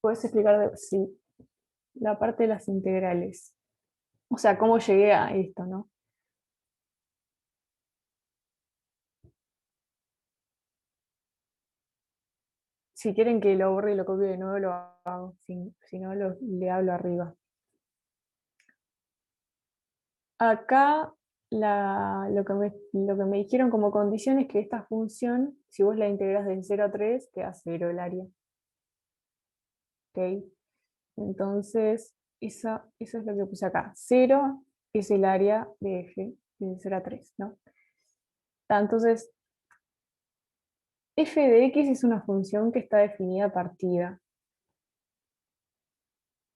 ¿Puedes explicar? Sí, la parte de las integrales. O sea, cómo llegué a esto, ¿no? Si quieren que lo borre y lo copie de nuevo, lo hago. Si no, le hablo arriba. Acá lo que me dijeron como condición es que esta función, si vos la integras de 0 a 3, te da 0 el área. ¿Ok? Entonces, eso es lo que puse acá. 0 es el área de f de 0 a 3, ¿no? Entonces, f de x es una función que está definida a partida.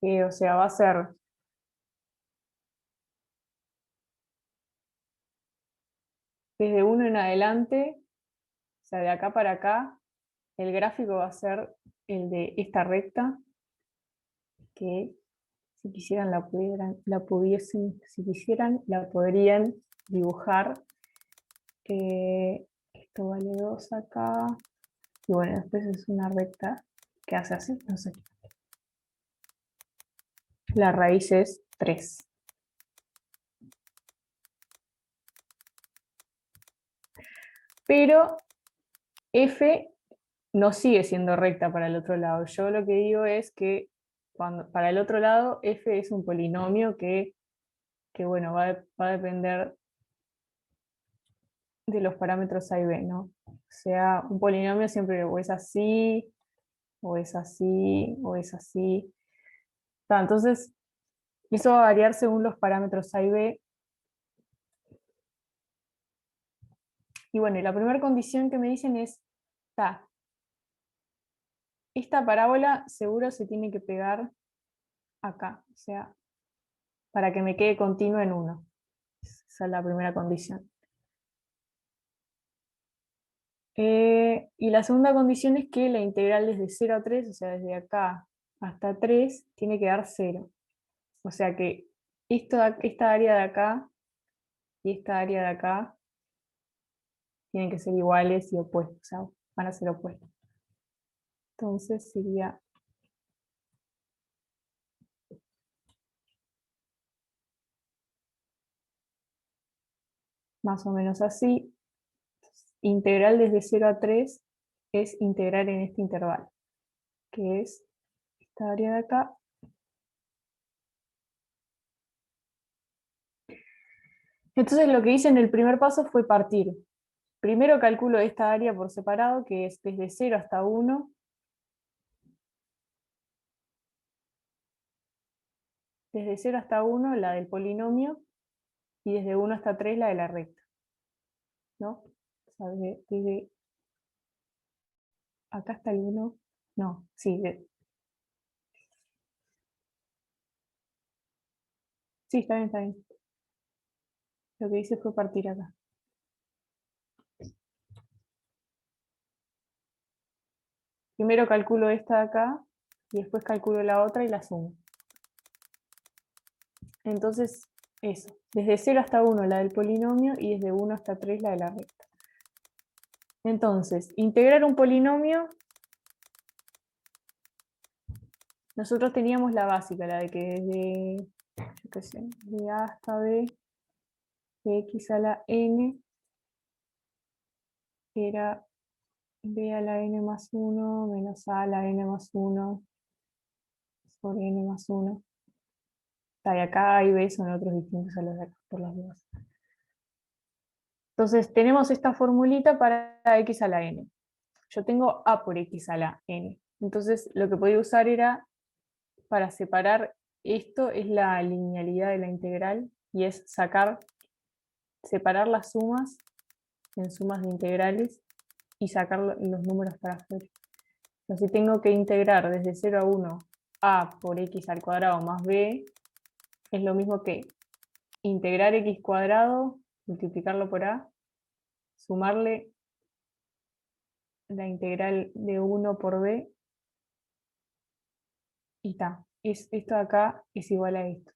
O sea, va a ser desde 1 en adelante, o sea, de acá para acá, el gráfico va a ser el de esta recta, que si quisieran si quisieran, la podrían dibujar. Esto vale 2 acá. Y bueno, después es una recta que hace así, no sé. La raíz es 3. Pero f no sigue siendo recta para el otro lado. Yo lo que digo es que para el otro lado f es un polinomio que bueno, va a depender de los parámetros A y B, ¿no? O sea, un polinomio siempre o es así, o es así, o es así. Entonces, eso va a variar según los parámetros A y B. Y bueno, y la primera condición que me dicen es, esta parábola seguro se tiene que pegar acá, o sea, para que me quede continua en 1. Esa es la primera condición. Y la segunda condición es que la integral desde 0 a 3, o sea, desde acá hasta 3, tiene que dar 0. O sea que esta área de acá y esta área de acá tienen que ser iguales y opuestos, o sea, van a ser opuestos. Entonces sería más o menos así. Integral desde 0 a 3 es integrar en este intervalo, que es esta área de acá. Entonces lo que hice en el primer paso fue partir. Primero calculo esta área por separado, que es desde 0 hasta 1. Desde 0 hasta 1 la del polinomio, y desde 1 hasta 3 la de la recta, ¿no? O sea, desde acá hasta el 1, no, sí, sí, está bien, está bien. Lo que hice fue partir acá. Primero calculo esta de acá, y después calculo la otra y la sumo. Entonces, eso, desde 0 hasta 1 la del polinomio, y desde 1 hasta 3 la de la recta. Entonces, integrar un polinomio, nosotros teníamos la básica, la de que desde, yo qué sé, de A hasta B, de x a la n, era b a la n más 1 menos a la n más 1 sobre n más 1. Y acá A y B son otros distintos a los de acá, por las dudas. Entonces tenemos esta formulita para x a la n. Yo tengo a por x a la n. Entonces lo que podía usar era, para separar esto, es la linealidad de la integral, y es separar las sumas en sumas de integrales y sacar los números para afuera. Entonces, si tengo que integrar desde 0 a 1 a por x al cuadrado más b, es lo mismo que integrar x cuadrado, multiplicarlo por a, sumarle la integral de 1 por b, y está. Esto de acá es igual a esto.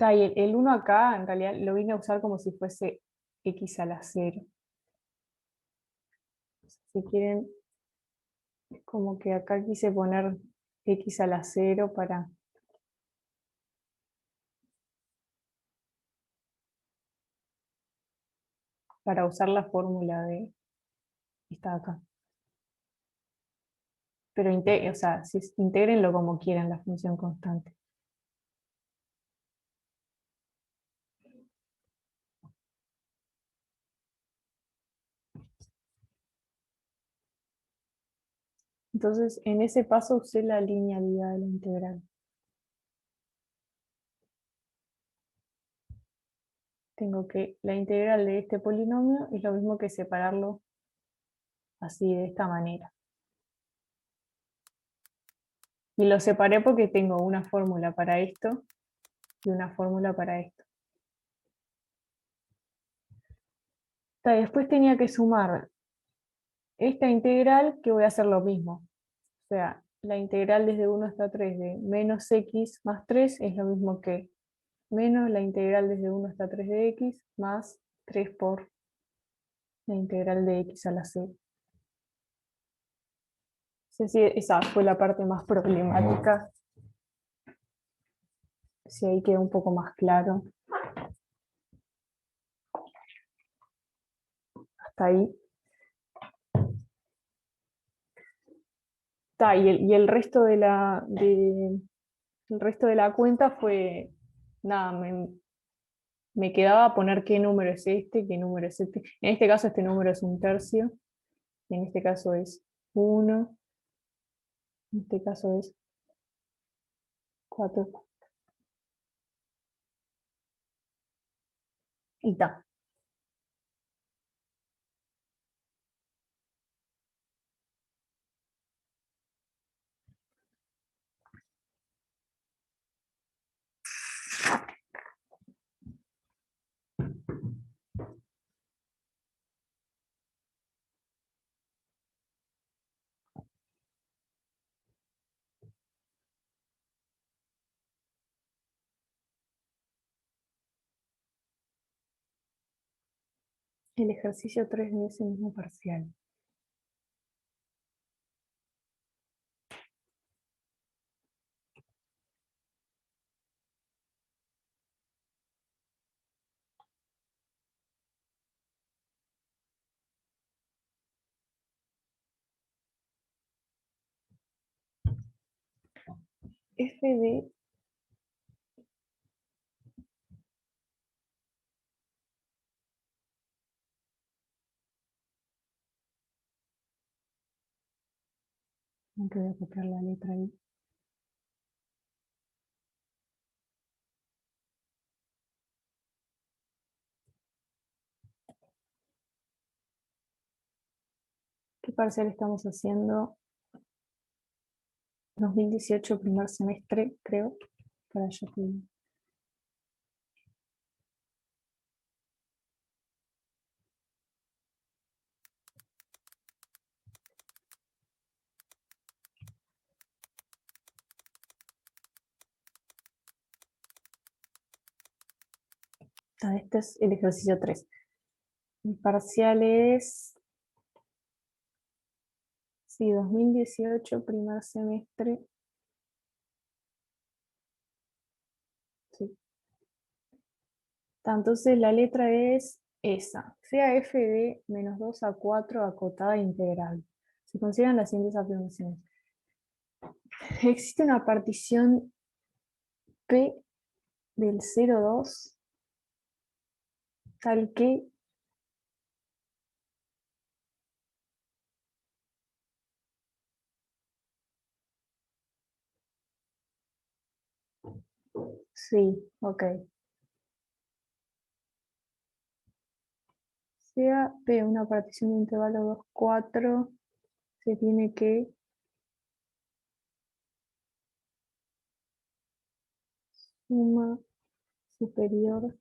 Y el 1 acá, en realidad, lo vine a usar como si fuese x a la 0. Si quieren, como que acá quise poner x a la 0 para usar la fórmula de esta de acá. Pero o sea, intégrenlo como quieran, la función constante. Entonces, en ese paso usé la linealidad de la integral. Tengo que la integral de este polinomio es lo mismo que separarlo así, de esta manera. Y lo separé porque tengo una fórmula para esto y una fórmula para esto. Después tenía que sumar esta integral, que voy a hacer lo mismo. O sea, la integral desde 1 hasta 3 de menos x más 3 es lo mismo que menos la integral desde 1 hasta 3 de x más 3 por la integral de x a la c. No sé si esa fue la parte más problemática, si ahí queda un poco más claro. Hasta ahí. Y el resto de el resto de la cuenta fue, nada, me quedaba poner qué número es este, qué número es este. En este caso este número es 1/3, en este caso es 1, en este caso es 4. Y está. El ejercicio 3 de ese mismo parcial. F de aunque voy a copiar la letra ahí. ¿Qué parcial estamos haciendo? 2018, primer semestre, creo. Para allá te digo. Este es el ejercicio 3. El parcial es, sí, 2018, primer semestre. Entonces la letra es esa. Sea f de -2 a 4 acotada integral. Se consideran las siguientes afirmaciones. Existe una partición P del 0,2 tal que sí, ok. Sea P una partición de intervalo 2, 4, se tiene que suma superior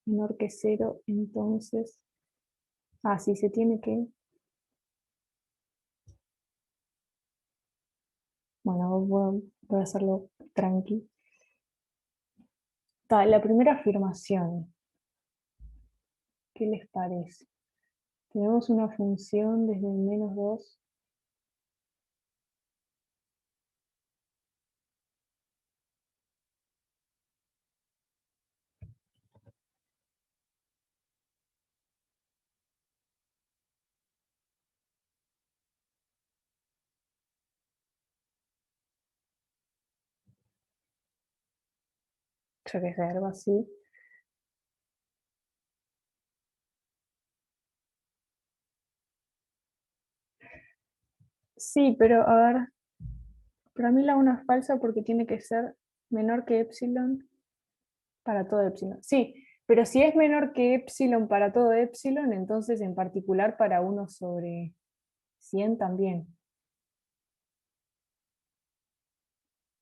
menor que 0, entonces, sí, se tiene que, bueno, voy a hacerlo tranqui. La primera afirmación, ¿qué les parece? Tenemos una función desde el -2 yo que sé, algo así. Sí, pero a ver, para mí la 1 es falsa porque tiene que ser menor que epsilon para todo epsilon. Sí, pero si es menor que epsilon para todo epsilon, entonces en particular para 1/100 también.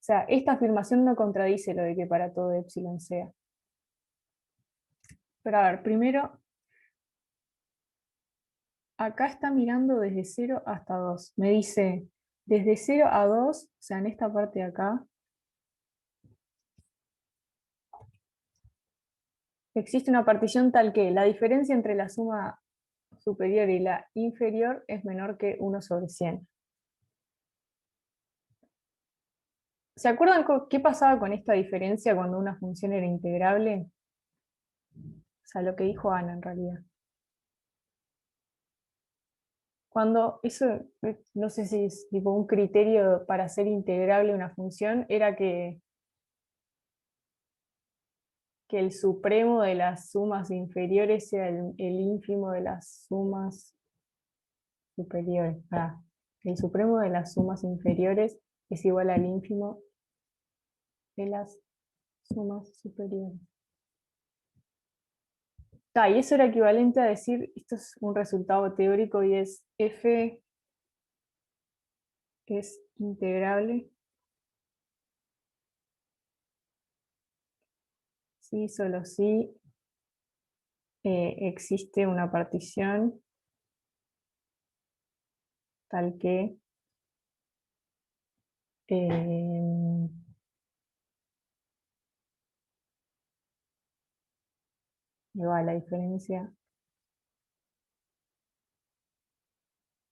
O sea, esta afirmación no contradice lo de que para todo epsilon sea. Pero a ver, primero, acá está mirando desde 0 hasta 2. Me dice, desde 0 a 2, o sea, en esta parte de acá, existe una partición tal que la diferencia entre la suma superior y la inferior es menor que 1/100. ¿Se acuerdan qué pasaba con esta diferencia cuando una función era integrable? O sea, lo que dijo Ana en realidad. Cuando eso, no sé si es tipo un criterio para hacer integrable una función, era que el supremo de las sumas inferiores sea el ínfimo de las sumas superiores. El supremo de las sumas inferiores es igual al ínfimo de las sumas superiores. Y eso era equivalente a decir, esto es un resultado teórico y es f es integrable si solo si existe una partición tal que eh, igual la diferencia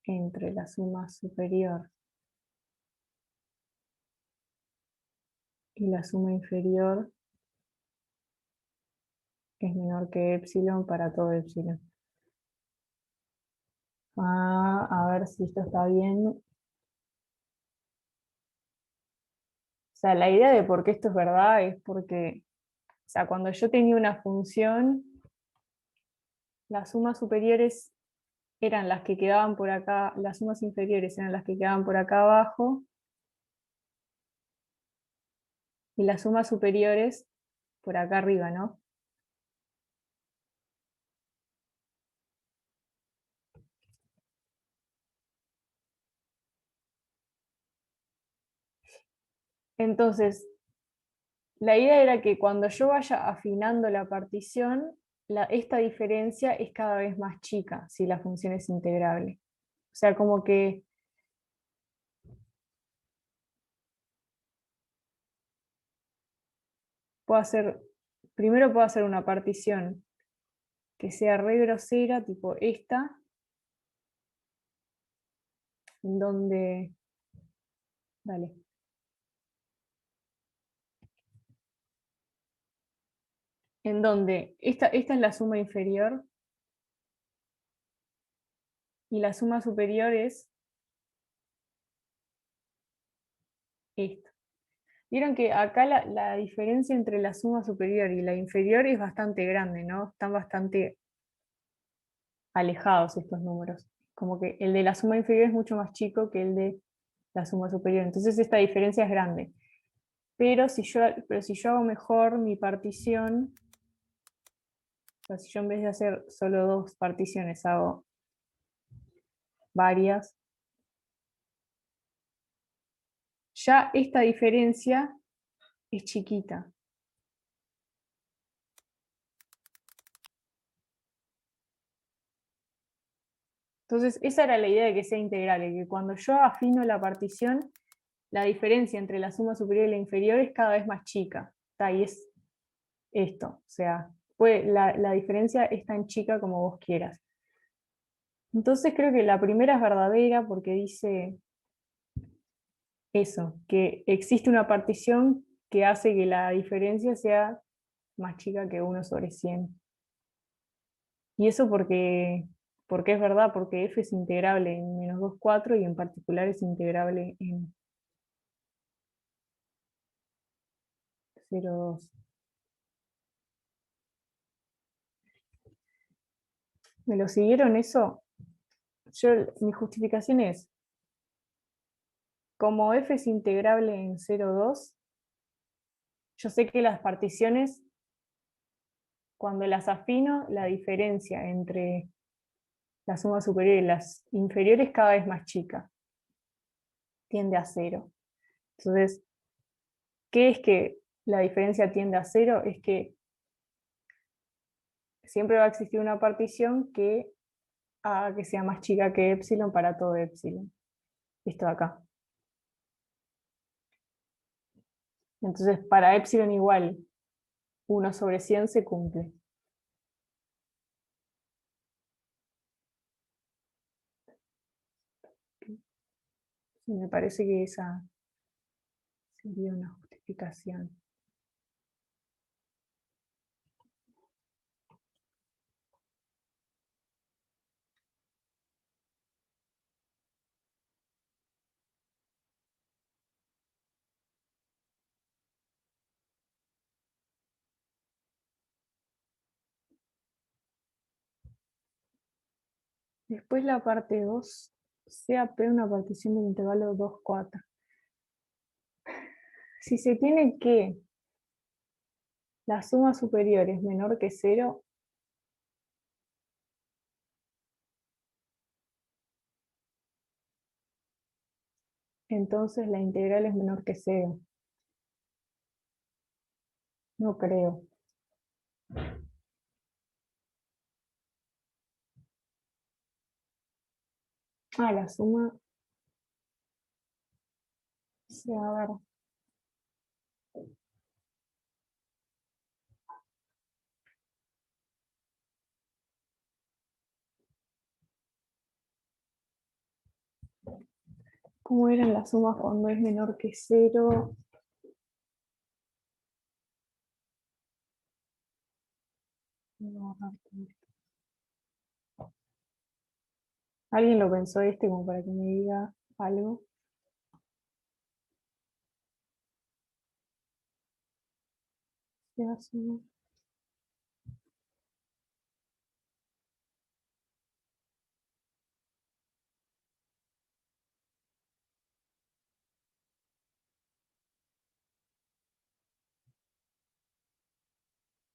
entre la suma superior y la suma inferior es menor que epsilon para todo epsilon. A ver si esto está bien. O sea, la idea de por qué esto es verdad es porque, o sea, cuando yo tenía una función, las sumas superiores eran las que quedaban por acá, las sumas inferiores eran las que quedaban por acá abajo, y las sumas superiores por acá arriba, ¿no? Entonces, la idea era que cuando yo vaya afinando la partición, esta diferencia es cada vez más chica si la función es integrable. O sea, como que puedo hacer, primero puedo hacer una partición que sea re grosera, tipo esta, en donde, dale, en donde esta es la suma inferior y la suma superior es esta. Vieron que acá la diferencia entre la suma superior y la inferior es bastante grande, ¿no? Están bastante alejados estos números. Como que el de la suma inferior es mucho más chico que el de la suma superior. Entonces esta diferencia es grande. Pero si yo hago mejor mi partición, o sea, si yo en vez de hacer solo 2 particiones hago varias, ya esta diferencia es chiquita. Entonces, esa era la idea de que sea integral, de que cuando yo afino la partición, la diferencia entre la suma superior y la inferior es cada vez más chica. Y es esto, o sea, la diferencia es tan chica como vos quieras. Entonces creo que la primera es verdadera porque dice eso, que existe una partición que hace que la diferencia sea más chica que 1/100. Y eso porque es verdad, porque f es integrable en -2,4 y en particular es integrable en 0,2. ¿Me lo siguieron eso? Mi justificación es, como f es integrable en 0,2, yo sé que las particiones, cuando las afino, la diferencia entre la suma superior y las inferiores cada vez más chica, tiende a 0. Entonces, ¿qué es que la diferencia tiende a 0? Es que siempre va a existir una partición que haga que sea más chica que epsilon para todo epsilon. Esto de acá. Entonces, para epsilon igual 1/100 se cumple. Y me parece que esa sería una justificación. Después la parte 2, sea P una partición del intervalo 2, 4. Si se tiene que la suma superior es menor que 0, entonces la integral es menor que 0. No creo. La suma, sí, a ver. ¿Cómo eran las sumas cuando es menor que 0? ¿Alguien lo pensó como para que me diga algo?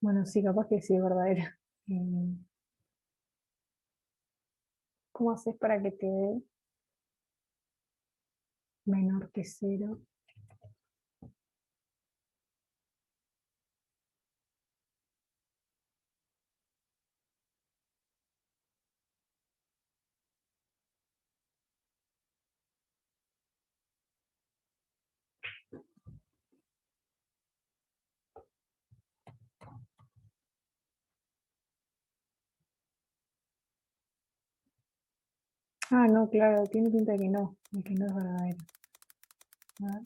Bueno, sí, capaz que sí es verdadera. ¿Cómo haces para que te dé menor que 0? No, claro, tiene pinta de que no es verdadero. A ver.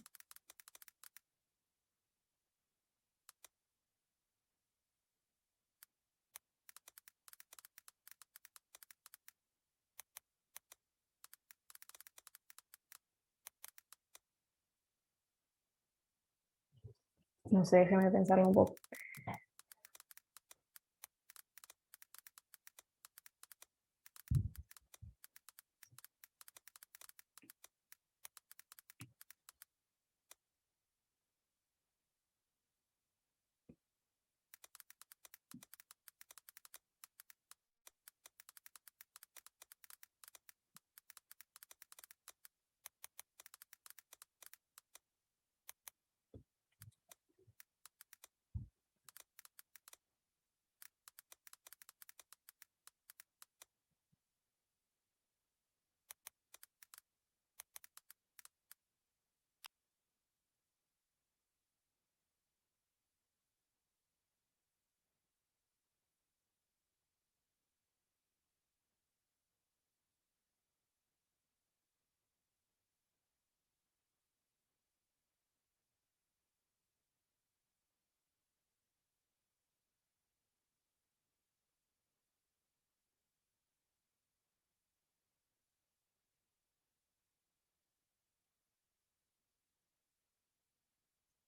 No sé, déjeme pensarlo un poco.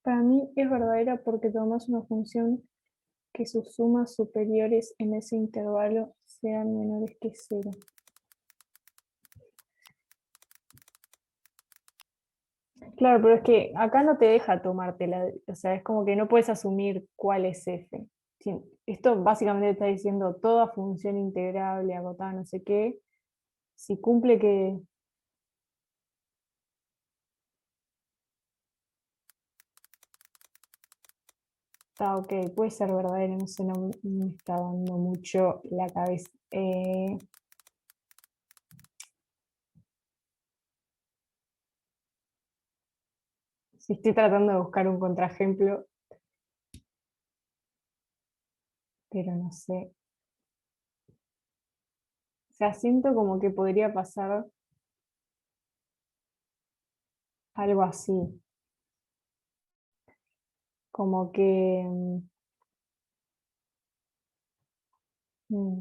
Para mí es verdadera porque tomas una función que sus sumas superiores en ese intervalo sean menores que cero. Claro, pero es que acá no te deja tomártela, o sea, es como que no puedes asumir cuál es f. Esto básicamente está diciendo toda función integrable, acotada, no sé qué, si cumple que... Está ok, puede ser verdadero, no sé, no me está dando mucho la cabeza. Si estoy tratando de buscar un contraejemplo, pero no sé. O sea, siento como que podría pasar algo así, como que... mm,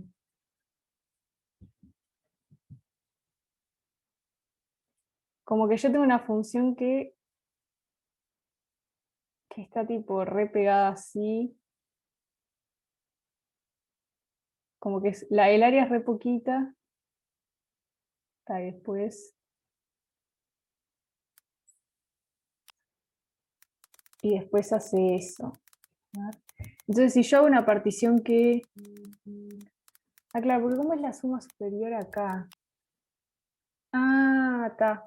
como que yo tengo una función que está tipo re pegada así, como que el área es re poquita, está después, y después hace eso. A ver. Entonces, si yo hago una partición que... Ah, claro, porque ¿cómo es la suma superior acá? Ah, está.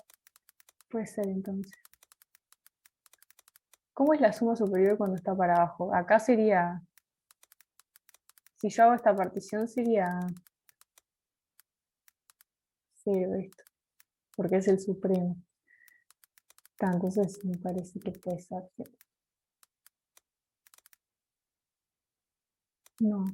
Puede ser entonces. ¿Cómo es la suma superior cuando está para abajo? Acá sería... Si yo hago esta partición sería 0 esto, porque es el supremo. Está, entonces me parece que puede ser. No.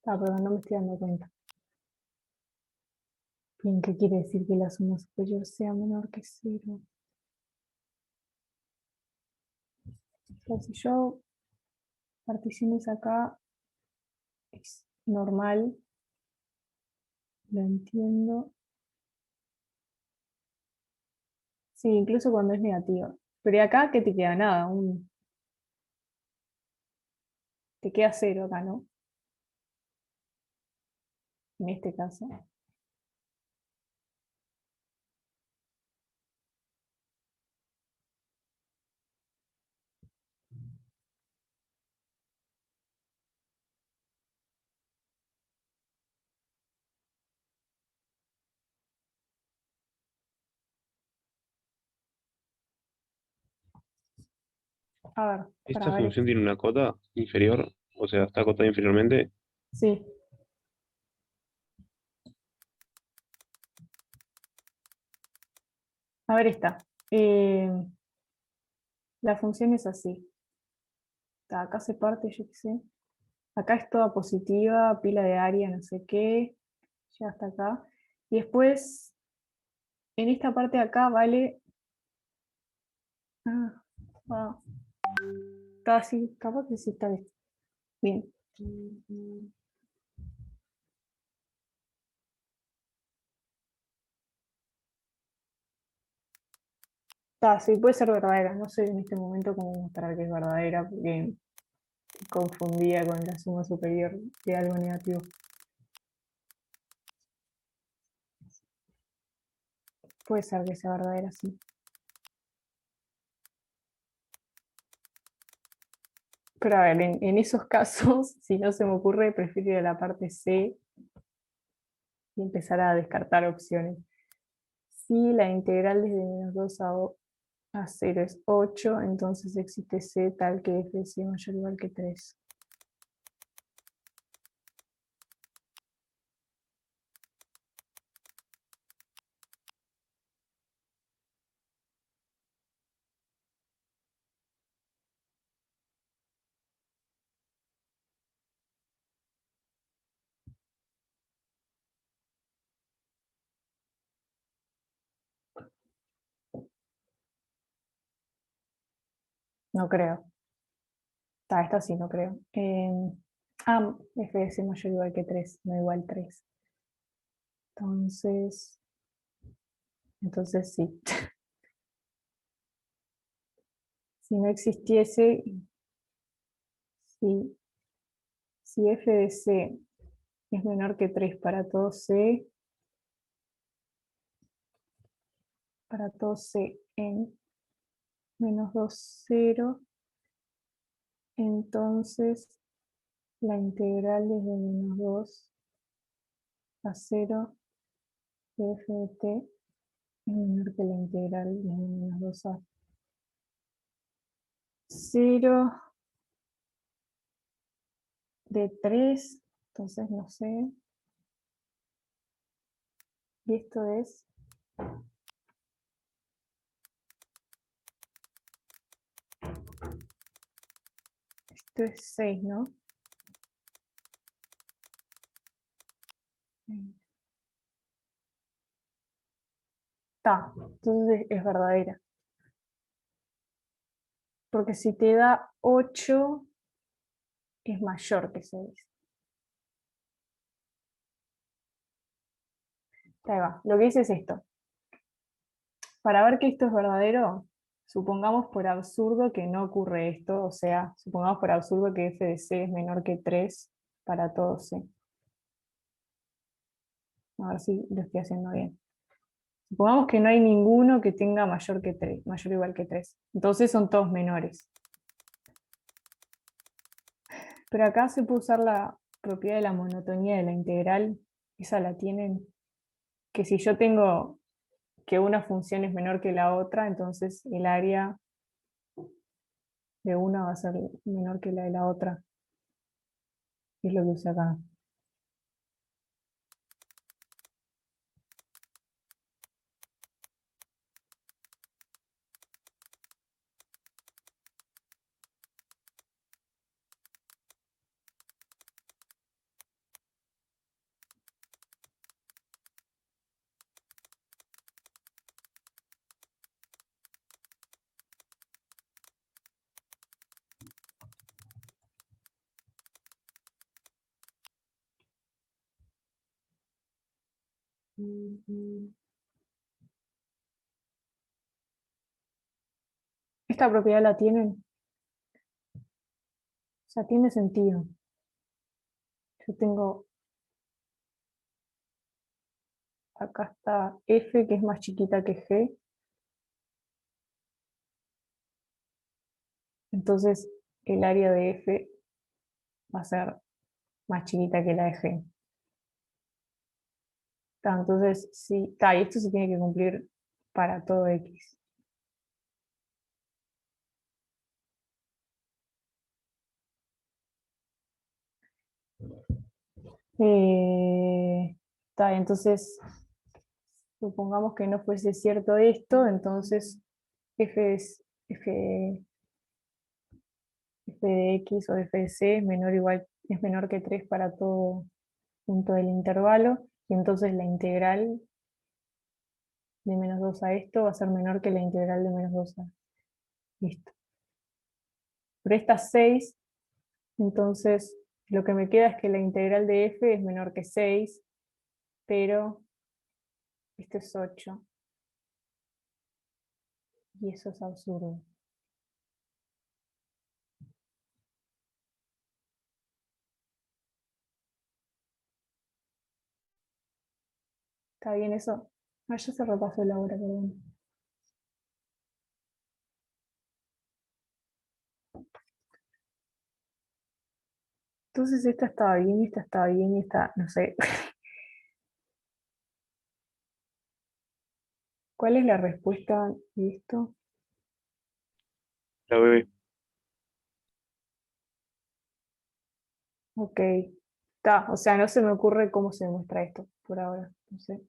Ah, perdón, no me estoy dando cuenta. Bien, ¿qué quiere decir que la suma superior sea menor que 0? O sea, si yo hago particiones acá, es normal, lo entiendo. Sí, incluso cuando es negativa. Pero ¿y acá qué te queda? Nada, te queda 0 acá, ¿no? En este caso. A ver, para ¿Esta ver función esto. tiene una cota inferior? O sea, ¿está acotada inferiormente? Sí, a ver esta. La función es así. Acá se parte, yo qué sé. Acá es toda positiva, pila de área, no sé qué. Ya hasta acá. Y después, en esta parte de acá vale... Ah, ah. Está así, capaz que sí está bien. Bien. Está, sí, puede ser verdadera. No sé en este momento cómo mostrar que es verdadera porque confundía con la suma superior de algo negativo. Puede ser que sea verdadera, sí. Pero a ver, en esos casos, si no se me ocurre, prefiero ir a la parte C y empezar a descartar opciones. Si la integral desde -2 a 0 es 8, entonces existe C tal que f de C mayor o igual que 3. No creo. Esta sí no creo. F de C mayor o igual que 3, no igual 3. Entonces sí. Si no existiese, si, si f de C es menor que 3 para todo C en -2, 0, entonces la integral desde -2 a 0 de f de t es menor que la integral desde -2 a 0 de 3, entonces no sé, y esto es 6, ¿no? Está, entonces es verdadera. Porque si te da 8, es mayor que 6. Ahí va. Lo que dice es esto. Para ver que esto es verdadero, supongamos por absurdo que no ocurre esto, o sea, supongamos por absurdo que f de c es menor que 3 para todo c. A ver si lo estoy haciendo bien. Supongamos que no hay ninguno que tenga mayor que 3, mayor o igual que 3. Entonces son todos menores. Pero acá se puede usar la propiedad de la monotonía de la integral. Esa la tienen. Que si yo tengo que una función es menor que la otra, entonces el área de una va a ser menor que la de la otra. Es lo que usé acá. Esta propiedad la tienen, o sea, tiene sentido. Yo tengo, acá está F, que es más chiquita que G, entonces el área de F va a ser más chiquita que la de G. Entonces, sí, y esto se tiene que cumplir para todo X. Eh, entonces, supongamos que no fuese cierto esto, entonces f, f, f de x o f de c es menor, es menor que 3 para todo punto del intervalo, y entonces la integral de -2 a esto va a ser menor que la integral de -2 a... Listo. pero esta es 6, entonces lo que me queda es que la integral de f es menor que 6, pero esto es 8. Y eso es absurdo. ¿Está bien eso? Ah, ya se repasó la hora, perdón. Entonces esta estaba bien, y esta estaba bien, y esta, no sé. ¿Cuál es la respuesta de esto? La bebé. Ok. Está, o sea, no se me ocurre cómo se demuestra esto por ahora. No sé.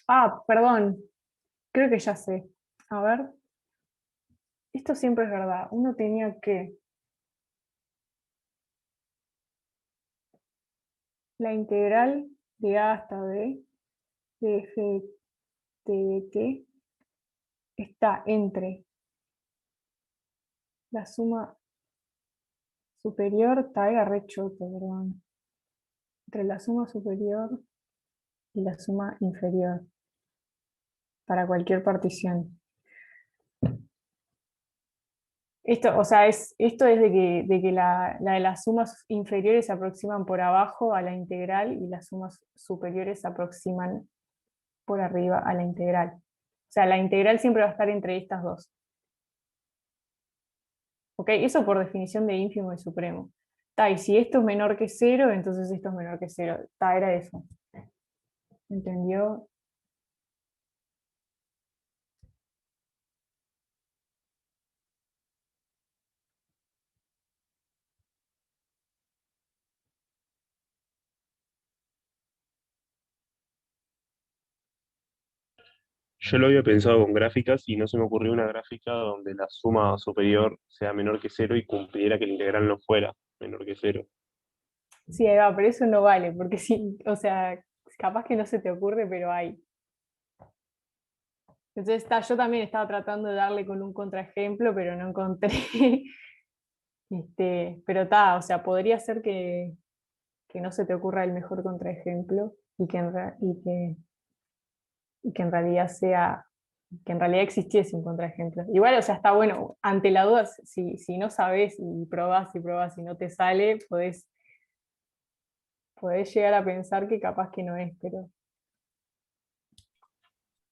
Ah, perdón. Creo que ya sé. A ver. Esto siempre es verdad. Uno tenía que la integral de a hasta b de f de t de t está entre la suma superior, está era re choto, perdón. Entre la suma superior y la suma inferior para cualquier partición. Esto, o sea, esto es de que la de las sumas inferiores se aproximan por abajo a la integral y las sumas superiores se aproximan por arriba a la integral. O sea, la integral siempre va a estar entre estas dos. ¿Ok? Eso por definición de ínfimo y supremo. Y si esto es menor que cero, entonces esto es menor que cero. Era eso. ¿Entendió? Yo lo había pensado con gráficas y no se me ocurrió una gráfica donde la suma superior sea menor que cero y cumpliera que el integral no fuera menor que cero. Sí, ahí va, pero eso no vale, porque sí, o sea, capaz que no se te ocurre, pero hay. Entonces yo también estaba tratando de darle con un contraejemplo, pero no encontré. Pero o sea, podría ser que no se te ocurra el mejor contraejemplo y que en realidad que en realidad existiese un contraejemplo. Igual, o sea, está bueno, ante la duda, si no sabes y probás y no te sale, podés llegar a pensar que capaz que no es, pero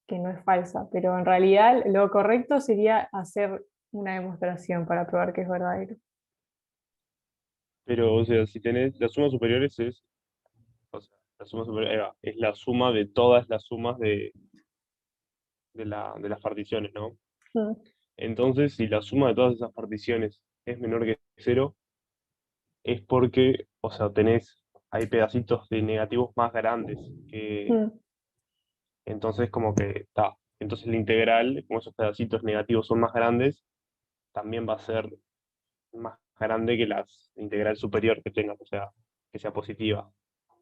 que no es falsa. Pero en realidad lo correcto sería hacer una demostración para probar que es verdadero. Pero, o sea, si tenés las sumas superiores o sea, la suma superior, ahí va, es la suma de todas las sumas de las particiones, ¿no? Mm, Entonces, si la suma de todas esas particiones es menor que cero, es porque, o sea, hay pedacitos de negativos más grandes que, mm. entonces como que está. Entonces la integral, como esos pedacitos negativos son más grandes, también va a ser más grande que la integral superior que tengas, o sea, que sea positiva.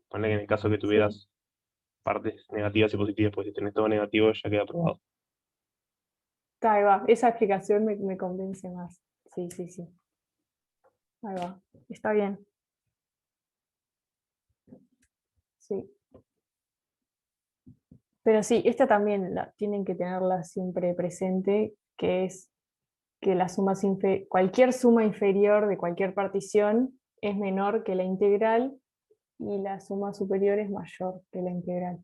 Ponle que en el caso que Sí, tuvieras partes negativas y positivas, pues si tenés todo negativo ya queda probado. ahí va. Esa explicación me convence más. Sí, sí, sí. Ahí va. Está bien. Sí. Pero sí, esta también tienen que tenerla siempre presente, que es que cualquier suma inferior de cualquier partición es menor que la integral y la suma superior es mayor que la integral.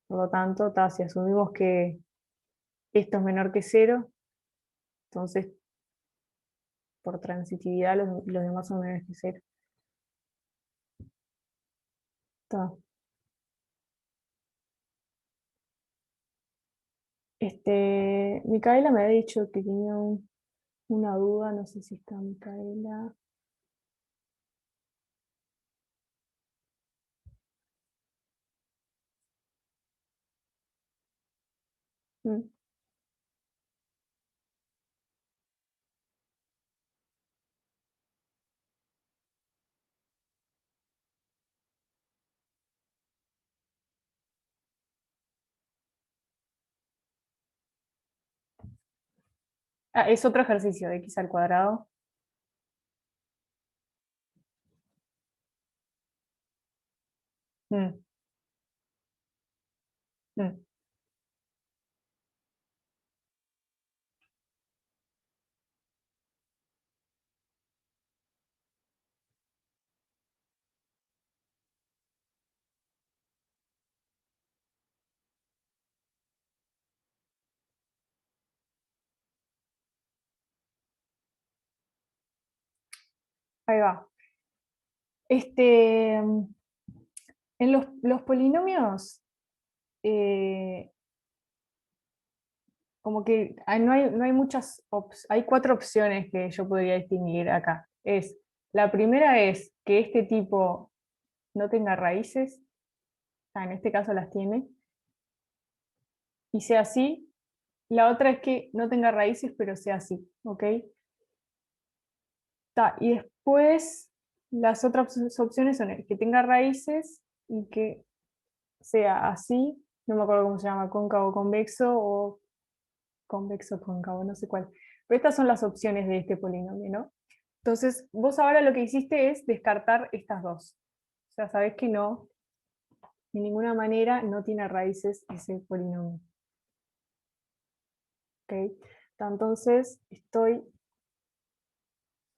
Por lo tanto, si asumimos que esto es menor que cero, entonces por transitividad los demás son menores que cero. Ta. Micaela me había dicho que tenía una duda, no sé si está Micaela. Mm. Ah, es otro ejercicio de x al cuadrado. Mm, mm. Ahí va. Este, en los polinomios, eh, como que no hay muchas, hay cuatro opciones que yo podría distinguir acá. La primera es que este tipo no tenga raíces, en este caso las tiene, y sea así. La otra es que no tenga raíces, pero sea así, ¿ok? Y después las otras opciones son el que tenga raíces y que sea así, no me acuerdo cómo se llama, cóncavo convexo o convexo cóncavo, no sé cuál. Pero estas son las opciones de este polinomio, ¿no? Entonces, vos ahora lo que hiciste es descartar estas dos. O sea, sabés que no, de ninguna manera no tiene raíces ese polinomio. ¿Ok? Entonces,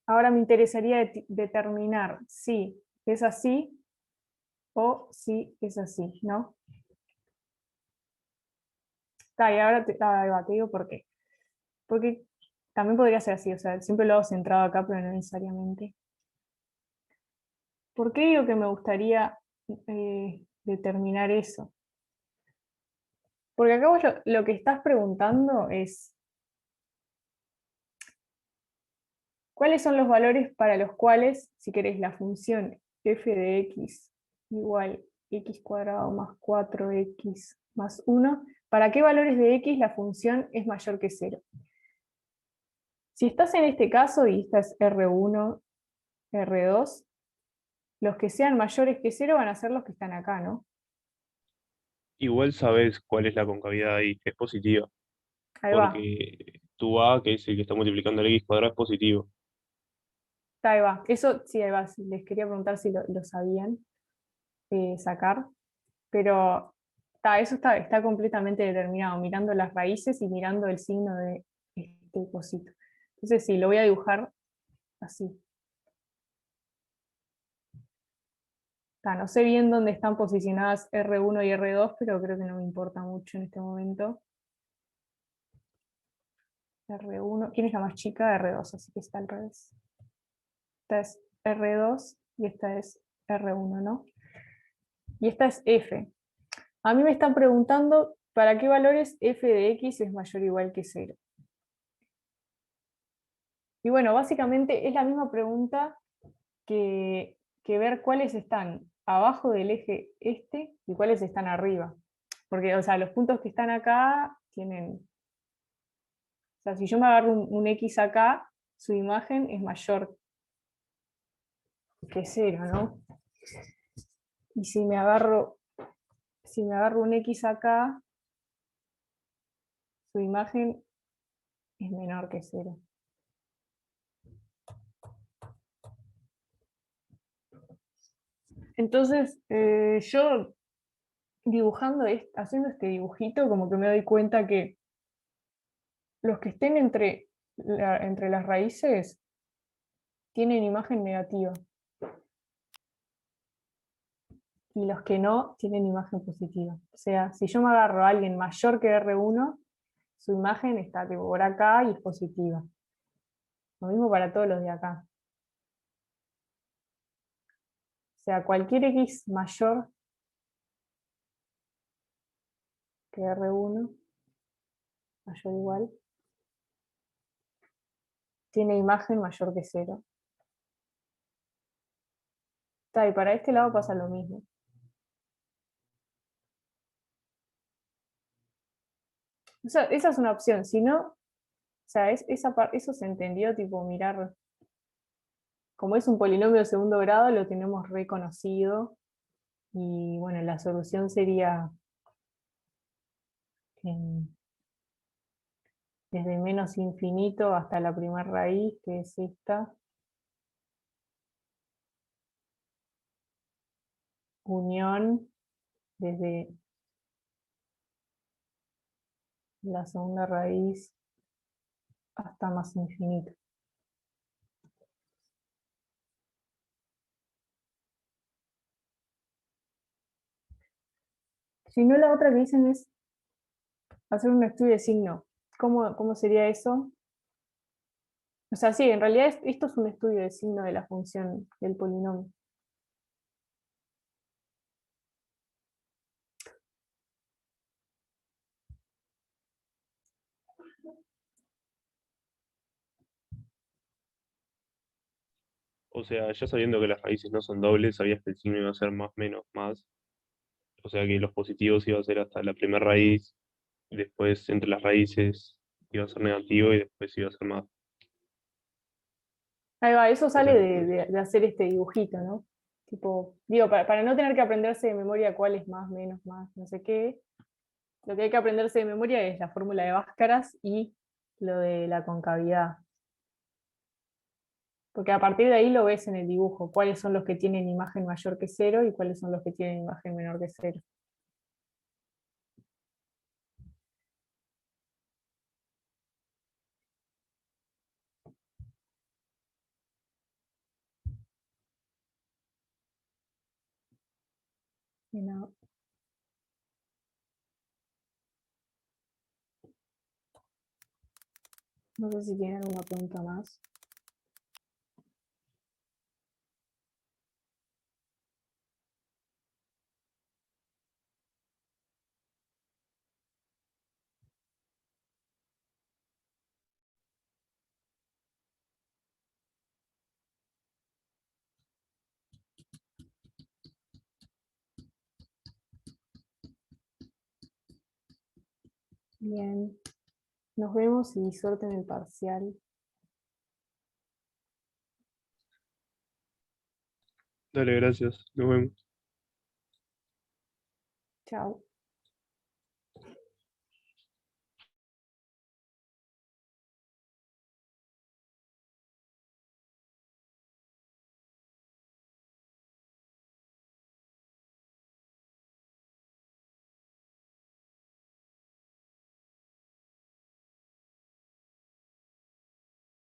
ahora me interesaría determinar si es así o si es así, ¿no? Y ahora te digo por qué. Porque también podría ser así, o sea, siempre lo hago centrado acá, pero no necesariamente. ¿Por qué digo que me gustaría determinar eso? Porque acá vos lo que estás preguntando es, ¿cuáles son los valores para los cuales, si queréis, la función f de x igual x cuadrado más 4x más 1, ¿para qué valores de x la función es mayor que 0? Si estás en este caso, y esta es R1, R2, los que sean mayores que 0 van a ser los que están acá, ¿no? Igual sabes cuál es la concavidad ahí, es positiva, Ahí va, porque tu A, que es el que está multiplicando el x cuadrado, es positivo. ahí va. Eso sí, ahí va. Sí, les quería preguntar si lo sabían sacar, pero eso está completamente determinado, mirando las raíces y mirando el signo de este cosito. Entonces sí, lo voy a dibujar así. No sé bien dónde están posicionadas R1 y R2, pero creo que no me importa mucho en este momento. R1, ¿quién es la más chica? R2, así que está al revés. Esta es R2 y esta es R1, ¿no? Y esta es F. A mí me están preguntando para qué valores f de x es mayor o igual que 0. Y bueno, básicamente es la misma pregunta que ver cuáles están abajo del eje este y cuáles están arriba. Porque, o sea, los puntos que están acá tienen... O sea, si yo me agarro un x acá, su imagen es mayor que 0, ¿no? Y si me agarro un x acá, su imagen es menor que 0. Entonces, yo dibujando, haciendo este dibujito, como que me doy cuenta que los que estén entre las raíces tienen imagen negativa y los que no tienen imagen positiva. O sea, si yo me agarro a alguien mayor que R1, su imagen está tipo por acá y es positiva. Lo mismo para todos los de acá. O sea, cualquier X mayor que R1, mayor o igual, tiene imagen mayor que 0. Y para este lado pasa lo mismo. Esa es una opción. Si no, o sea, eso se entendió, tipo, mirar, como es un polinomio de segundo grado, lo tenemos reconocido. Y bueno, la solución sería desde menos infinito hasta la primera raíz, que es esta, unión desde la segunda raíz hasta más infinito. Si no, la otra que dicen es hacer un estudio de signo. ¿Cómo sería eso? O sea, sí, en realidad esto es un estudio de signo de la función del polinomio. O sea, ya sabiendo que las raíces no son dobles, sabías que el signo iba a ser más, menos, más. O sea que los positivos iba a ser hasta la primera raíz, y después entre las raíces iba a ser negativo y después iba a ser más. Ahí va, eso O sale sea, de hacer este dibujito, ¿no? Tipo, digo, para no tener que aprenderse de memoria cuál es más, menos, más, no sé qué, lo que hay que aprenderse de memoria es la fórmula de Bhaskaras y lo de la concavidad. Porque a partir de ahí lo ves en el dibujo, cuáles son los que tienen imagen mayor que cero y cuáles son los que tienen imagen menor que cero. Y no, no sé si tienen alguna pregunta más. Bien, nos vemos y suerte en el parcial. dale, gracias. Nos vemos. Chao.